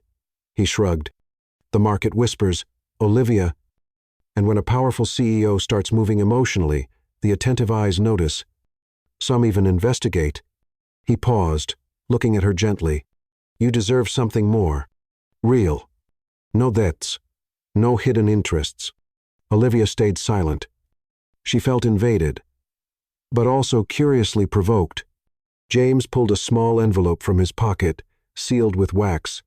He shrugged. The market whispers, Olivia. And when a powerful CEO starts moving emotionally, the attentive eyes notice. Some even investigate. He paused, looking at her gently. You deserve something more. Real. No debts. No hidden interests. Olivia stayed silent. She felt invaded, but also curiously provoked. James pulled a small envelope from his pocket, sealed with wax.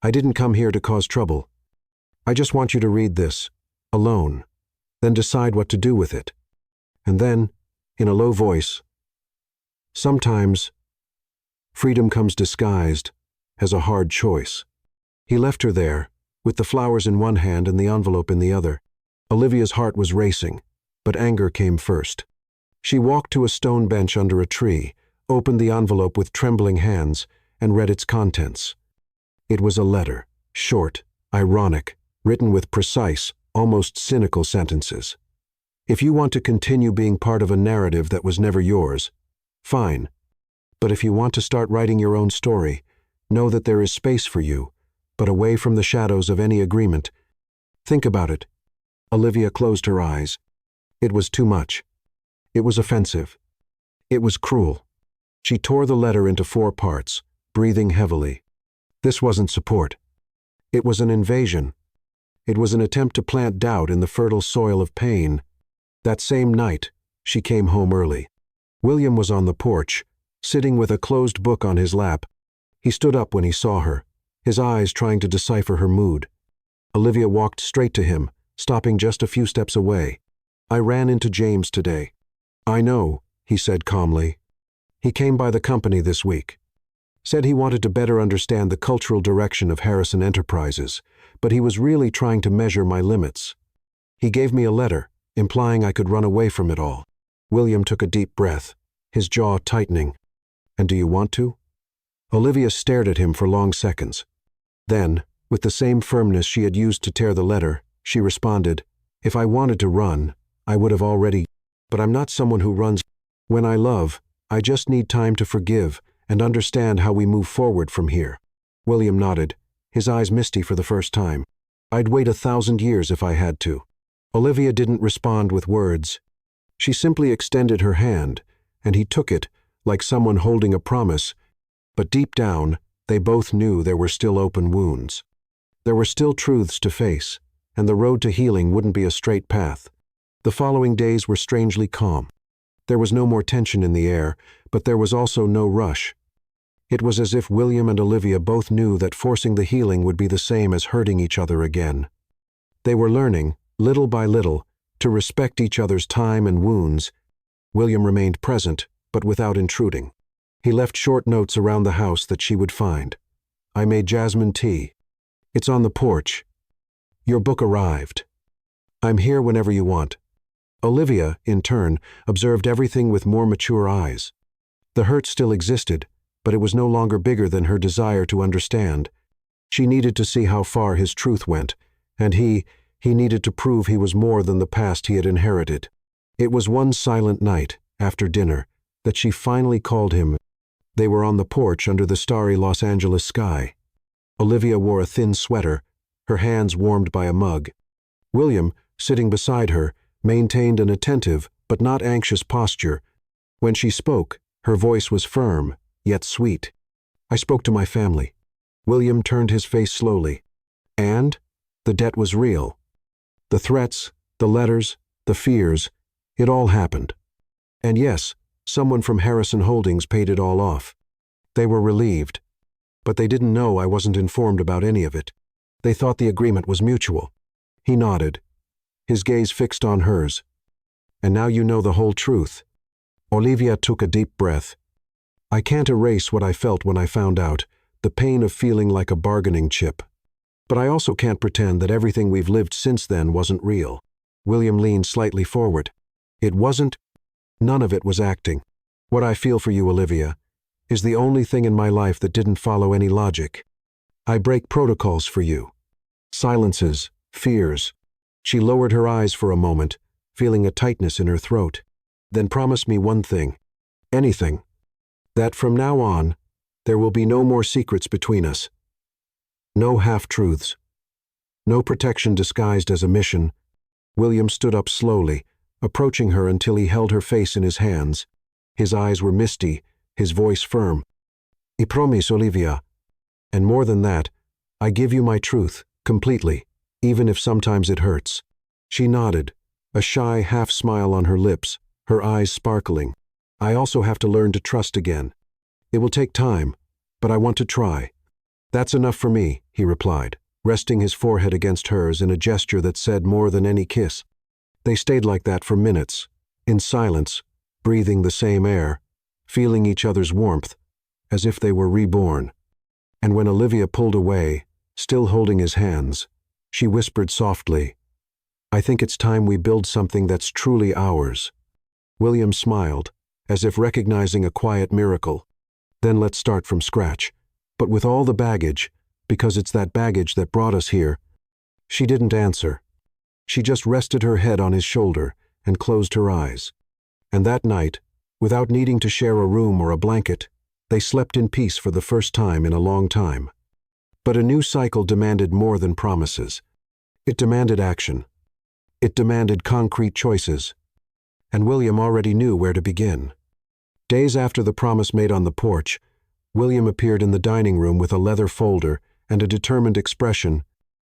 I didn't come here to cause trouble. I just want you to read this, alone, then decide what to do with it. And then, in a low voice, sometimes, freedom comes disguised as a hard choice. He left her there, with the flowers in one hand and the envelope in the other. Olivia's heart was racing, but anger came first. She walked to a stone bench under a tree, opened the envelope with trembling hands, and read its contents. It was a letter, short, ironic, written with precise, almost cynical sentences. If you want to continue being part of a narrative that was never yours, fine. But if you want to start writing your own story, know that there is space for you, but away from the shadows of any agreement. Think about it. Olivia closed her eyes. It was too much. It was offensive. It was cruel. She tore the letter into 4 parts, breathing heavily. This wasn't support. It was an invasion. It was an attempt to plant doubt in the fertile soil of pain. That same night, she came home early. William was on the porch, sitting with a closed book on his lap. He stood up when he saw her, his eyes trying to decipher her mood. Olivia walked straight to him, stopping just a few steps away. I ran into James today. I know, he said calmly. He came by the company this week. Said he wanted to better understand the cultural direction of Harrison Enterprises, but he was really trying to measure my limits. He gave me a letter, implying I could run away from it all. William took a deep breath, his jaw tightening. And do you want to? Olivia stared at him for long seconds. Then, with the same firmness she had used to tear the letter, she responded, If I wanted to run, I would have already. But I'm not someone who runs. When I love, I just need time to forgive and understand how we move forward from here. William nodded, his eyes misty for the first time. I'd wait 1,000 years if I had to. Olivia didn't respond with words. She simply extended her hand, and he took it, like someone holding a promise. But deep down, they both knew there were still open wounds. There were still truths to face, and the road to healing wouldn't be a straight path. The following days were strangely calm. There was no more tension in the air, but there was also no rush. It was as if William and Olivia both knew that forcing the healing would be the same as hurting each other again. They were learning, little by little, to respect each other's time and wounds. William remained present, but without intruding. He left short notes around the house that she would find. I made jasmine tea. It's on the porch. Your book arrived. I'm here whenever you want. Olivia, in turn, observed everything with more mature eyes. The hurt still existed, but it was no longer bigger than her desire to understand. She needed to see how far his truth went, and he needed to prove he was more than the past he had inherited. It was one silent night, after dinner, that she finally called him. They were on the porch under the starry Los Angeles sky. Olivia wore a thin sweater, her hands warmed by a mug. William, sitting beside her, maintained an attentive but not anxious posture. When she spoke, her voice was firm, yet sweet. I spoke to my family. William turned his face slowly. And the debt was real. The threats, the letters, the fears, it all happened. And yes, someone from Harrison Holdings paid it all off. They were relieved. But they didn't know I wasn't informed about any of it. They thought the agreement was mutual. He nodded, his gaze fixed on hers. And now you know the whole truth. Olivia took a deep breath. I can't erase what I felt when I found out, the pain of feeling like a bargaining chip. But I also can't pretend that everything we've lived since then wasn't real. William leaned slightly forward. It wasn't. None of it was acting. What I feel for you, Olivia, is the only thing in my life that didn't follow any logic. I break protocols for you. Silences, fears. She lowered her eyes for a moment, feeling a tightness in her throat. Then promise me one thing. Anything. That from now on, there will be no more secrets between us. No half-truths. No protection disguised as a mission. William stood up slowly, approaching her until he held her face in his hands. His eyes were misty, his voice firm. I promise, Olivia. And more than that, I give you my truth, completely, even if sometimes it hurts. She nodded, a shy half-smile on her lips, her eyes sparkling. I also have to learn to trust again. It will take time, but I want to try. That's enough for me, he replied, resting his forehead against hers in a gesture that said more than any kiss. They stayed like that for minutes, in silence, breathing the same air, feeling each other's warmth, as if they were reborn. And when Olivia pulled away, still holding his hands, she whispered softly, I think it's time we build something that's truly ours. William smiled, as if recognizing a quiet miracle. Then let's start from scratch. But with all the baggage, because it's that baggage that brought us here. She didn't answer. She just rested her head on his shoulder and closed her eyes. And that night, without needing to share a room or a blanket, they slept in peace for the first time in a long time. But a new cycle demanded more than promises. It demanded action. It demanded concrete choices. And William already knew where to begin. Days after the promise made on the porch, William appeared in the dining room with a leather folder and a determined expression.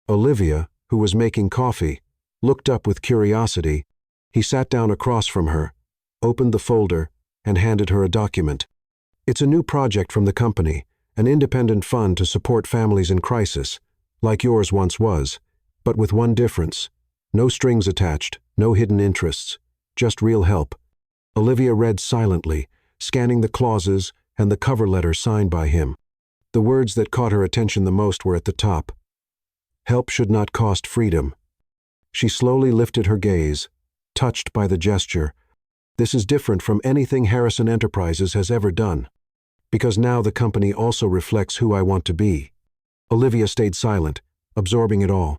Olivia, who was making coffee, looked up with curiosity. He sat down across from her, opened the folder, and handed her a document. It's a new project from the company, an independent fund to support families in crisis, like yours once was, but with one difference. No strings attached, no hidden interests, just real help. Olivia read silently, scanning the clauses and the cover letter signed by him. The words that caught her attention the most were at the top. Help should not cost freedom. She slowly lifted her gaze, touched by the gesture. This is different from anything Harrison Enterprises has ever done, because now the company also reflects who I want to be. Olivia stayed silent, absorbing it all.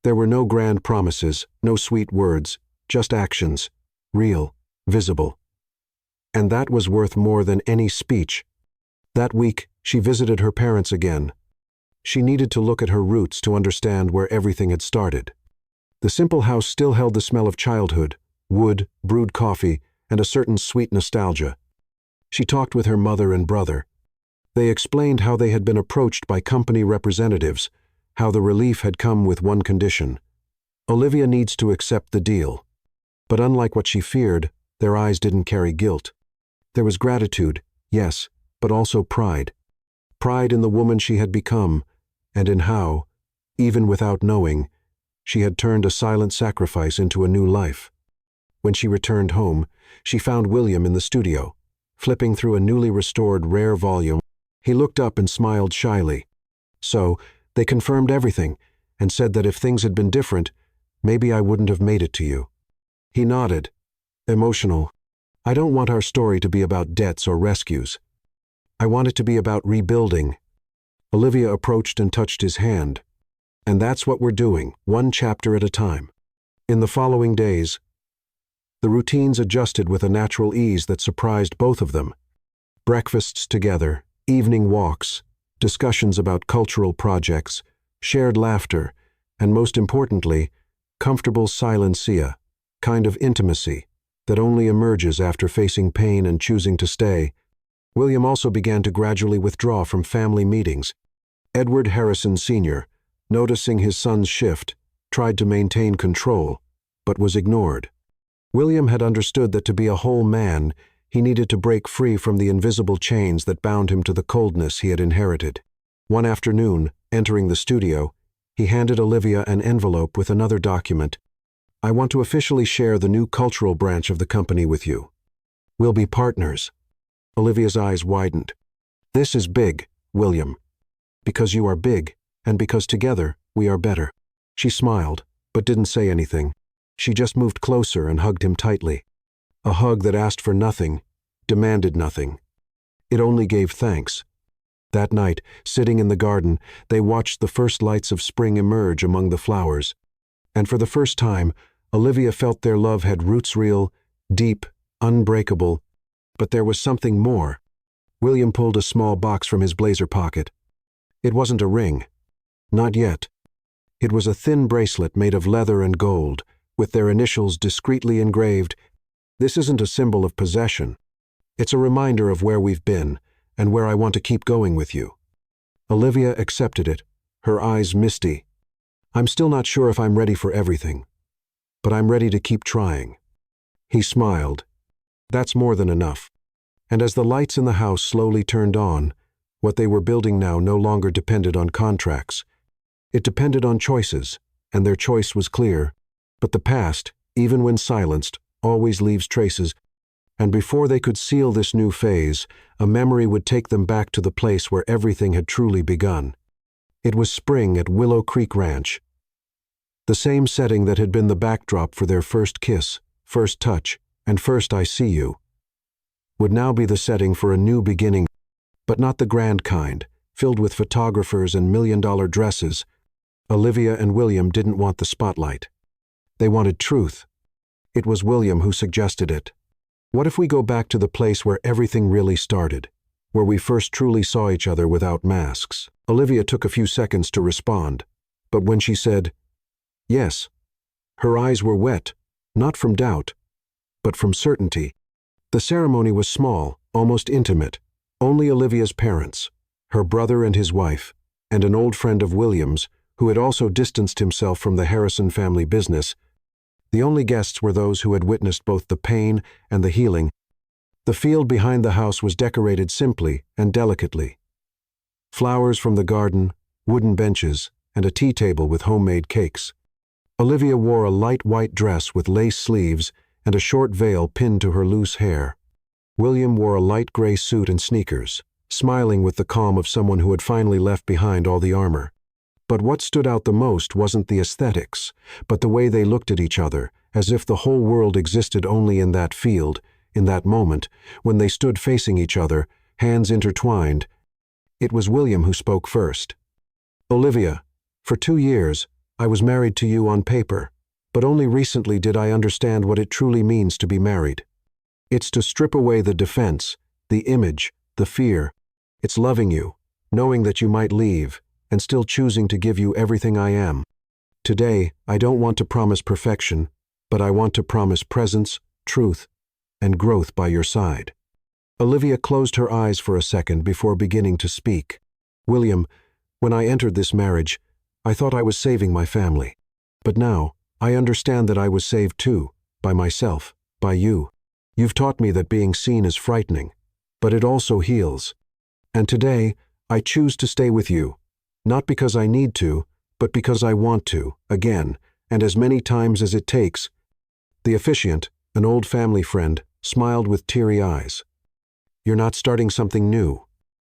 There were no grand promises, no sweet words, just actions, real, visible. And that was worth more than any speech. That week, she visited her parents again. She needed to look at her roots to understand where everything had started. The simple house still held the smell of childhood, wood, brewed coffee, and a certain sweet nostalgia. She talked with her mother and brother. They explained how they had been approached by company representatives, how the relief had come with one condition. Olivia needs to accept the deal. But unlike what she feared, Their eyes didn't carry guilt. There was gratitude, yes, but also pride. Pride in the woman she had become, and in how, even without knowing, she had turned a silent sacrifice into a new life. When she returned home, she found William in the studio, flipping through a newly restored rare volume. He looked up and smiled shyly. So, they confirmed everything, and said that if things had been different, maybe I wouldn't have made it to you. He nodded, emotional. I don't want our story to be about debts or rescues. I want it to be about rebuilding. Olivia approached and touched his hand. And that's what we're doing, one chapter at a time. In the following days, the routines adjusted with a natural ease that surprised both of them. Breakfasts together, evening walks, discussions about cultural projects, shared laughter, and most importantly, comfortable silencia, kind of intimacy that only emerges after facing pain and choosing to stay. William also began to gradually withdraw from family meetings. Edward Harrison Sr., noticing his son's shift, tried to maintain control, but was ignored. William had understood that to be a whole man, he needed to break free from the invisible chains that bound him to the coldness he had inherited. One afternoon, entering the studio, he handed Olivia an envelope with another document. I want to officially share the new cultural branch of the company with you. We'll be partners. Olivia's eyes widened. This is big, William. Because you are big, and because together we are better. She smiled, but didn't say anything. She just moved closer and hugged him tightly. A hug that asked for nothing, demanded nothing. It only gave thanks. That night, sitting in the garden, they watched the first lights of spring emerge among the flowers. And for the first time, Olivia felt their love had roots real, deep, unbreakable. But there was something more. William pulled a small box from his blazer pocket. It wasn't a ring. Not yet. It was a thin bracelet made of leather and gold, with their initials discreetly engraved. This isn't a symbol of possession. It's a reminder of where we've been, and where I want to keep going with you. Olivia accepted it, her eyes misty. I'm still not sure if I'm ready for everything, but I'm ready to keep trying. He smiled. That's more than enough. And as the lights in the house slowly turned on, what they were building now no longer depended on contracts. It depended on choices, and their choice was clear. But the past, even when silenced, always leaves traces, and before they could seal this new phase, a memory would take them back to the place where everything had truly begun. It was spring at Willow Creek Ranch. The same setting that had been the backdrop for their first kiss, first touch, and first I see you, would now be the setting for a new beginning, but not the grand kind, filled with photographers and million-dollar dresses. Olivia and William didn't want the spotlight. They wanted truth. It was William who suggested it. What if we go back to the place where everything really started, where we first truly saw each other without masks? Olivia took a few seconds to respond, but when she said, yes, her eyes were wet, not from doubt, but from certainty. The ceremony was small, almost intimate. Only Olivia's parents, her brother and his wife, and an old friend of William's, who had also distanced himself from the Harrison family business. The only guests were those who had witnessed both the pain and the healing. The field behind the house was decorated simply and delicately. Flowers from the garden, wooden benches, and a tea table with homemade cakes. Olivia wore a light white dress with lace sleeves and a short veil pinned to her loose hair. William wore a light gray suit and sneakers, smiling with the calm of someone who had finally left behind all the armor. But what stood out the most wasn't the aesthetics, but the way they looked at each other, as if the whole world existed only in that field, in that moment, when they stood facing each other, hands intertwined. It was William who spoke first. Olivia, for 2 years, I was married to you on paper, but only recently did I understand what it truly means to be married. It's to strip away the defense, the image, the fear. It's loving you, knowing that you might leave, and still choosing to give you everything I am. Today, I don't want to promise perfection, but I want to promise presence, truth, and growth by your side. Olivia closed her eyes for a second before beginning to speak. William, when I entered this marriage, I thought I was saving my family. But now, I understand that I was saved too, by myself, by you. You've taught me that being seen is frightening, but it also heals. And today, I choose to stay with you, not because I need to, but because I want to, again, and as many times as it takes." The officiant, an old family friend, smiled with teary eyes. "You're not starting something new.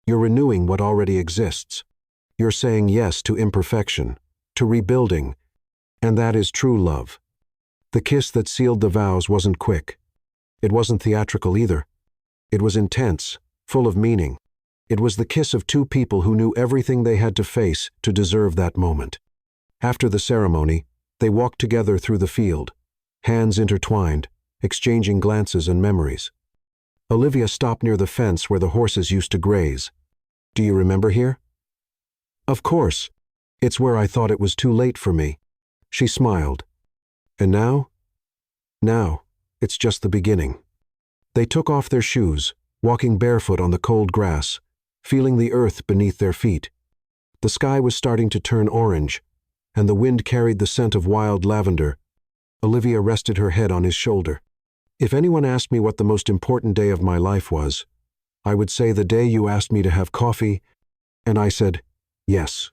You're renewing what already exists. You're saying yes to imperfection, to rebuilding, and that is true love." The kiss that sealed the vows wasn't quick. It wasn't theatrical either. It was intense, full of meaning. It was the kiss of two people who knew everything they had to face to deserve that moment. After the ceremony, they walked together through the field, hands intertwined, exchanging glances and memories. Olivia stopped near the fence where the horses used to graze. "Do you remember here?" "Of course. It's where I thought it was too late for me." She smiled. "And now?" "Now, it's just the beginning." They took off their shoes, walking barefoot on the cold grass, feeling the earth beneath their feet. The sky was starting to turn orange, and the wind carried the scent of wild lavender. Olivia rested her head on his shoulder. "If anyone asked me what the most important day of my life was, I would say the day you asked me to have coffee, and I said, yes."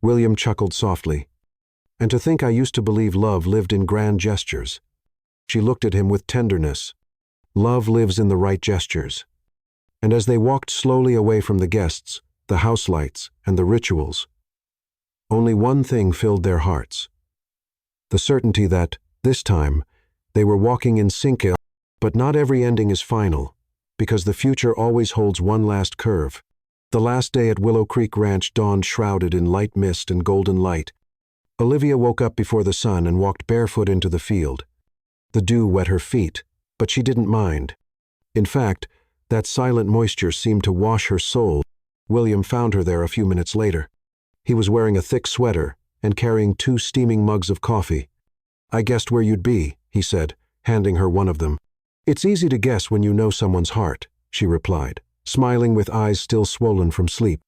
William chuckled softly. "And to think I used to believe love lived in grand gestures." She looked at him with tenderness. Love lives in the right gestures. And as they walked slowly away from the guests, the house lights, and the rituals, only one thing filled their hearts. The certainty that, this time, they were walking in sync. But not every ending is final, because the future always holds one last curve. The last day at Willow Creek Ranch dawned shrouded in light mist and golden light. Olivia woke up before the sun and walked barefoot into the field. The dew wet her feet, but she didn't mind. In fact, that silent moisture seemed to wash her soul. William found her there a few minutes later. He was wearing a thick sweater and carrying 2 steaming mugs of coffee. "I guessed where you'd be," he said, handing her one of them. "It's easy to guess when you know someone's heart," she replied, smiling with eyes still swollen from sleep.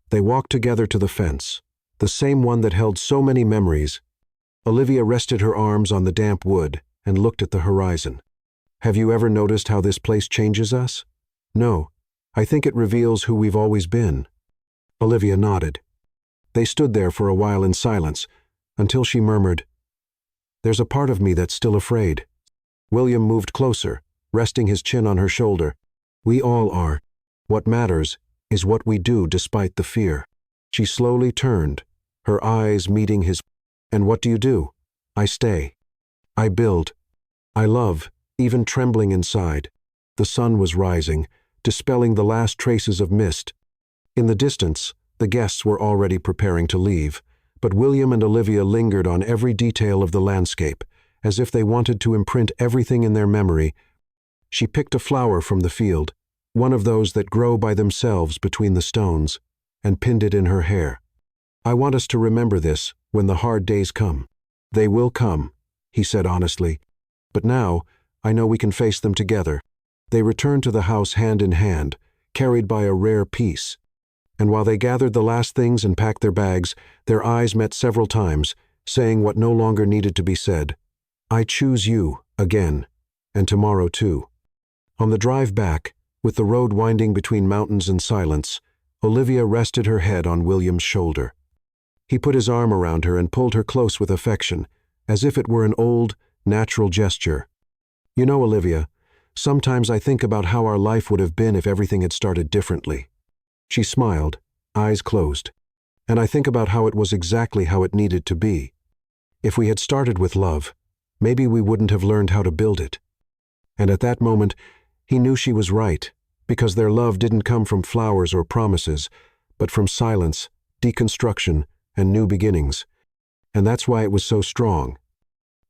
They walked together to the fence, the same one that held so many memories. Olivia rested her arms on the damp wood and looked at the horizon. "Have you ever noticed how this place changes us?" "No. I think it reveals who we've always been." Olivia nodded. They stood there for a while in silence, until she murmured, "There's a part of me that's still afraid." William moved closer, resting his chin on her shoulder. "We all are. What matters is what we do despite the fear." She slowly turned, her eyes meeting his. "And what do you do?" "I stay. I build. I love, even trembling inside." The sun was rising, dispelling the last traces of mist. In the distance, the guests were already preparing to leave, but William and Olivia lingered on every detail of the landscape, as if they wanted to imprint everything in their memory. She picked a flower from the field, one of those that grow by themselves between the stones, and pinned it in her hair. "I want us to remember this when the hard days come." "They will come," he said honestly, "but now I know we can face them together." They returned to the house hand in hand, carried by a rare peace. And while they gathered the last things and packed their bags, their eyes met several times, saying what no longer needed to be said. "I choose you, again, and tomorrow too." On the drive back, with the road winding between mountains and silence, Olivia rested her head on William's shoulder. He put his arm around her and pulled her close with affection, as if it were an old, natural gesture. "You know, Olivia, sometimes I think about how our life would have been if everything had started differently." She smiled, eyes closed. "And I think about how it was exactly how it needed to be. If we had started with love, maybe we wouldn't have learned how to build it." And at that moment, he knew she was right, because their love didn't come from flowers or promises, but from silence, deconstruction, and new beginnings. And that's why it was so strong.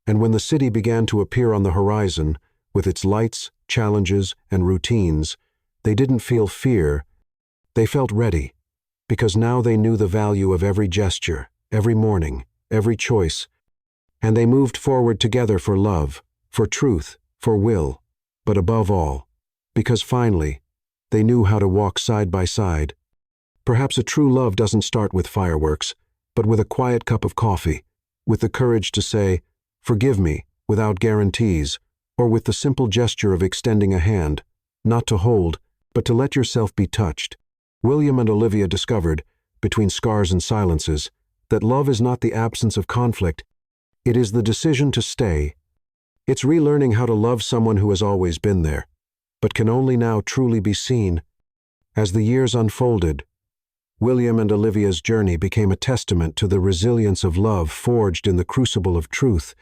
And when the city began to appear on the horizon, with its lights, challenges, and routines, they didn't feel fear. They felt ready, because now they knew the value of every gesture, every morning, every choice, and they moved forward together for love, for truth, for will, but above all, because finally, they knew how to walk side by side. Perhaps a true love doesn't start with fireworks, but with a quiet cup of coffee, with the courage to say, "Forgive me," without guarantees, or with the simple gesture of extending a hand, not to hold, but to let yourself be touched. William and Olivia discovered, between scars and silences, that love is not the absence of conflict, it is the decision to stay. It's relearning how to love someone who has always been there, but can only now truly be seen. As the years unfolded, William and Olivia's journey became a testament to the resilience of love forged in the crucible of truth.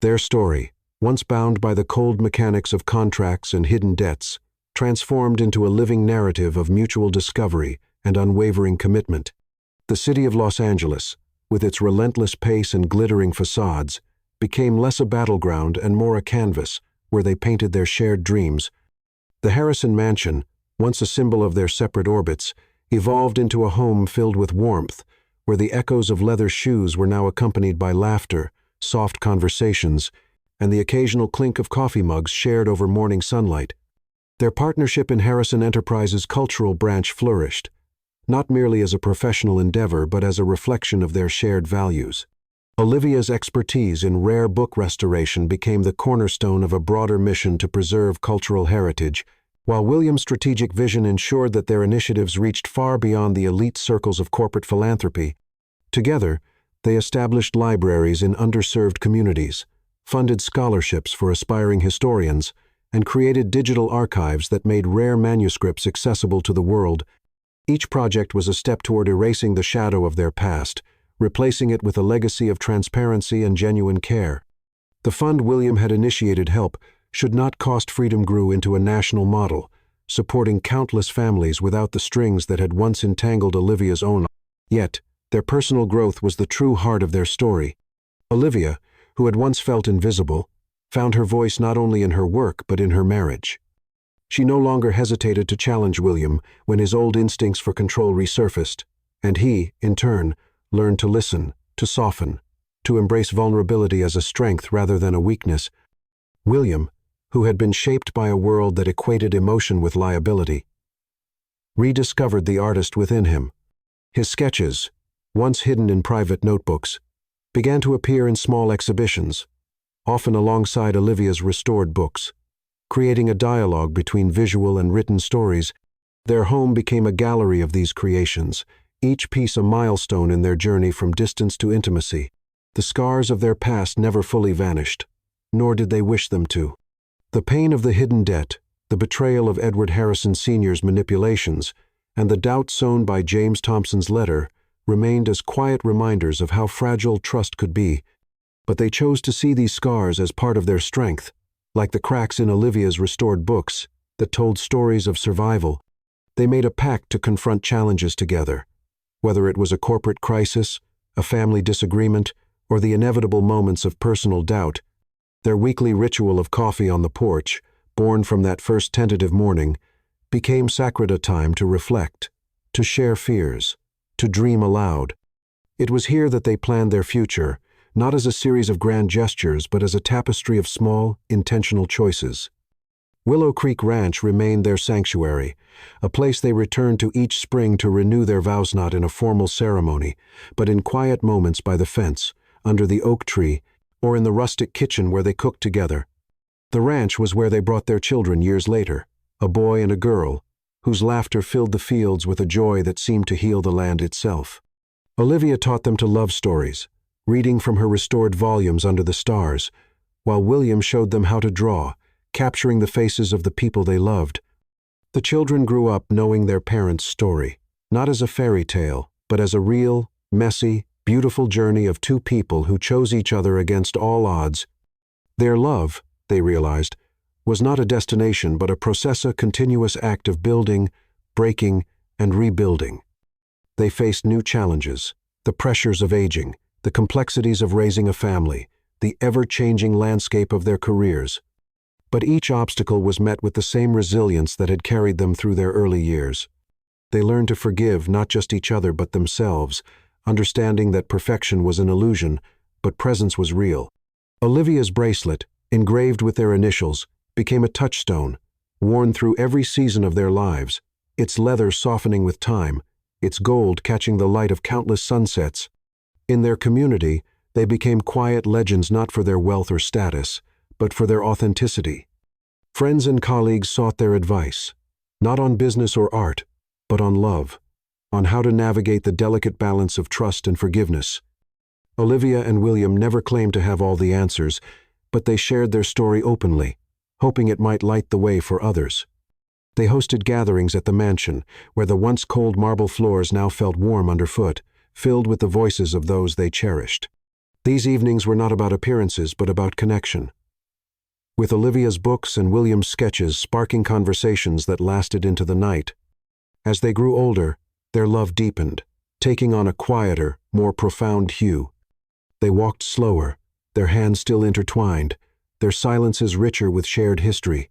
Their story, once bound by the cold mechanics of contracts and hidden debts, transformed into a living narrative of mutual discovery and unwavering commitment. The city of Los Angeles, with its relentless pace and glittering facades, became less a battleground and more a canvas where they painted their shared dreams. The Harrison Mansion, once a symbol of their separate orbits, evolved into a home filled with warmth, where the echoes of leather shoes were now accompanied by laughter, soft conversations, and the occasional clink of coffee mugs shared over morning sunlight. Their partnership in Harrison Enterprises' cultural branch flourished, not merely as a professional endeavor but as a reflection of their shared values. Olivia's expertise in rare book restoration became the cornerstone of a broader mission to preserve cultural heritage, while William's strategic vision ensured that their initiatives reached far beyond the elite circles of corporate philanthropy. Together, they established libraries in underserved communities, funded scholarships for aspiring historians, and created digital archives that made rare manuscripts accessible to the world. Each project was a step toward erasing the shadow of their past, replacing it with a legacy of transparency and genuine care. The fund William had initiated help should not cost freedom grew into a national model, supporting countless families without the strings that had once entangled Olivia's own. Yet, their personal growth was the true heart of their story. Olivia, who had once felt invisible, found her voice not only in her work but in her marriage. She no longer hesitated to challenge William when his old instincts for control resurfaced, and he, in turn, learned to listen, to soften, to embrace vulnerability as a strength rather than a weakness. William, who had been shaped by a world that equated emotion with liability, rediscovered the artist within him. His sketches, once hidden in private notebooks, began to appear in small exhibitions, often alongside Olivia's restored books. Creating a dialogue between visual and written stories, their home became a gallery of these creations, each piece a milestone in their journey from distance to intimacy. The scars of their past never fully vanished, nor did they wish them to. The pain of the hidden debt, the betrayal of Edward Harrison Sr.'s manipulations, and the doubt sown by James Thompson's letter remained as quiet reminders of how fragile trust could be, but they chose to see these scars as part of their strength, like the cracks in Olivia's restored books that told stories of survival. They made a pact to confront challenges together, whether it was a corporate crisis, a family disagreement, or the inevitable moments of personal doubt. Their weekly ritual of coffee on the porch, born from that first tentative morning, became sacred, a time to reflect, to share fears, to dream aloud. It was here that they planned their future, not as a series of grand gestures but as a tapestry of small, intentional choices. Willow Creek Ranch remained their sanctuary, a place they returned to each spring to renew their vows, not in a formal ceremony, but in quiet moments by the fence, under the oak tree, or in the rustic kitchen where they cooked together. The ranch was where they brought their children years later, a boy and a girl, whose laughter filled the fields with a joy that seemed to heal the land itself. Olivia taught them to love stories, reading from her restored volumes under the stars, while William showed them how to draw, capturing the faces of the people they loved. The children grew up knowing their parents' story, not as a fairy tale, but as a real, messy, beautiful journey of two people who chose each other against all odds. Their love, they realized, was not a destination but a process, a continuous act of building, breaking, and rebuilding. They faced new challenges, the pressures of aging, the complexities of raising a family, the ever-changing landscape of their careers. But each obstacle was met with the same resilience that had carried them through their early years. They learned to forgive not just each other but themselves, understanding that perfection was an illusion, but presence was real. Olivia's bracelet, engraved with their initials, became a touchstone, worn through every season of their lives, its leather softening with time, its gold catching the light of countless sunsets. In their community, they became quiet legends not for their wealth or status, but for their authenticity. Friends and colleagues sought their advice, not on business or art, but on love, on how to navigate the delicate balance of trust and forgiveness. Olivia and William never claimed to have all the answers, but they shared their story openly, hoping it might light the way for others. They hosted gatherings at the mansion, where the once cold marble floors now felt warm underfoot, filled with the voices of those they cherished. These evenings were not about appearances, but about connection. With Olivia's books and William's sketches sparking conversations that lasted into the night. As they grew older, their love deepened, taking on a quieter, more profound hue. They walked slower, their hands still intertwined, their silences richer with shared history.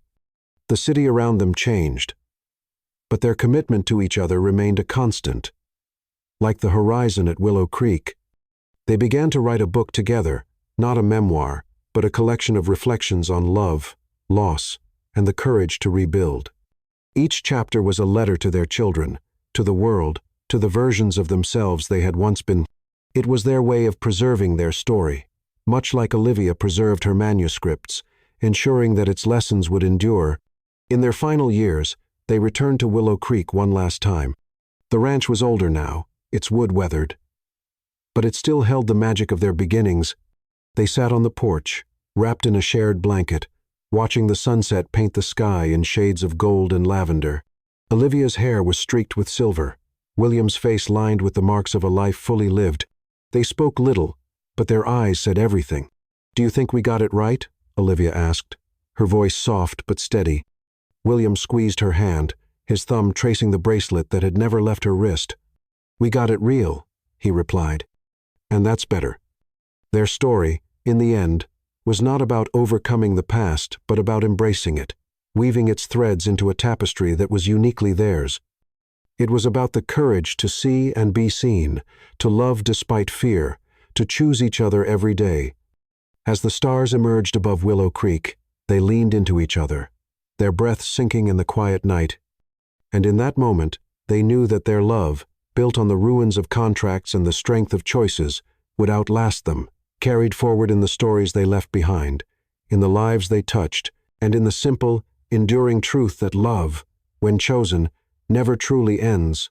The city around them changed, but their commitment to each other remained a constant. Like the horizon at Willow Creek, they began to write a book together, not a memoir, but a collection of reflections on love, loss, and the courage to rebuild. Each chapter was a letter to their children, to the world, to the versions of themselves they had once been. It was their way of preserving their story, much like Olivia preserved her manuscripts, ensuring that its lessons would endure. In their final years, they returned to Willow Creek one last time. The ranch was older now, its wood weathered, but it still held the magic of their beginnings. They sat on the porch, wrapped in a shared blanket, watching the sunset paint the sky in shades of gold and lavender. Olivia's hair was streaked with silver, William's face lined with the marks of a life fully lived. They spoke little, but their eyes said everything. "Do you think we got it right?" Olivia asked, her voice soft but steady. William squeezed her hand, his thumb tracing the bracelet that had never left her wrist. "We got it real," he replied. "And that's better." Their story, in the end, was not about overcoming the past, but about embracing it, weaving its threads into a tapestry that was uniquely theirs. It was about the courage to see and be seen, to love despite fear, to choose each other every day. As the stars emerged above Willow Creek, they leaned into each other, their breath sinking in the quiet night. And in that moment, they knew that their love, built on the ruins of contracts and the strength of choices, would outlast them, carried forward in the stories they left behind, in the lives they touched, and in the simple, enduring truth that love, when chosen, never truly ends.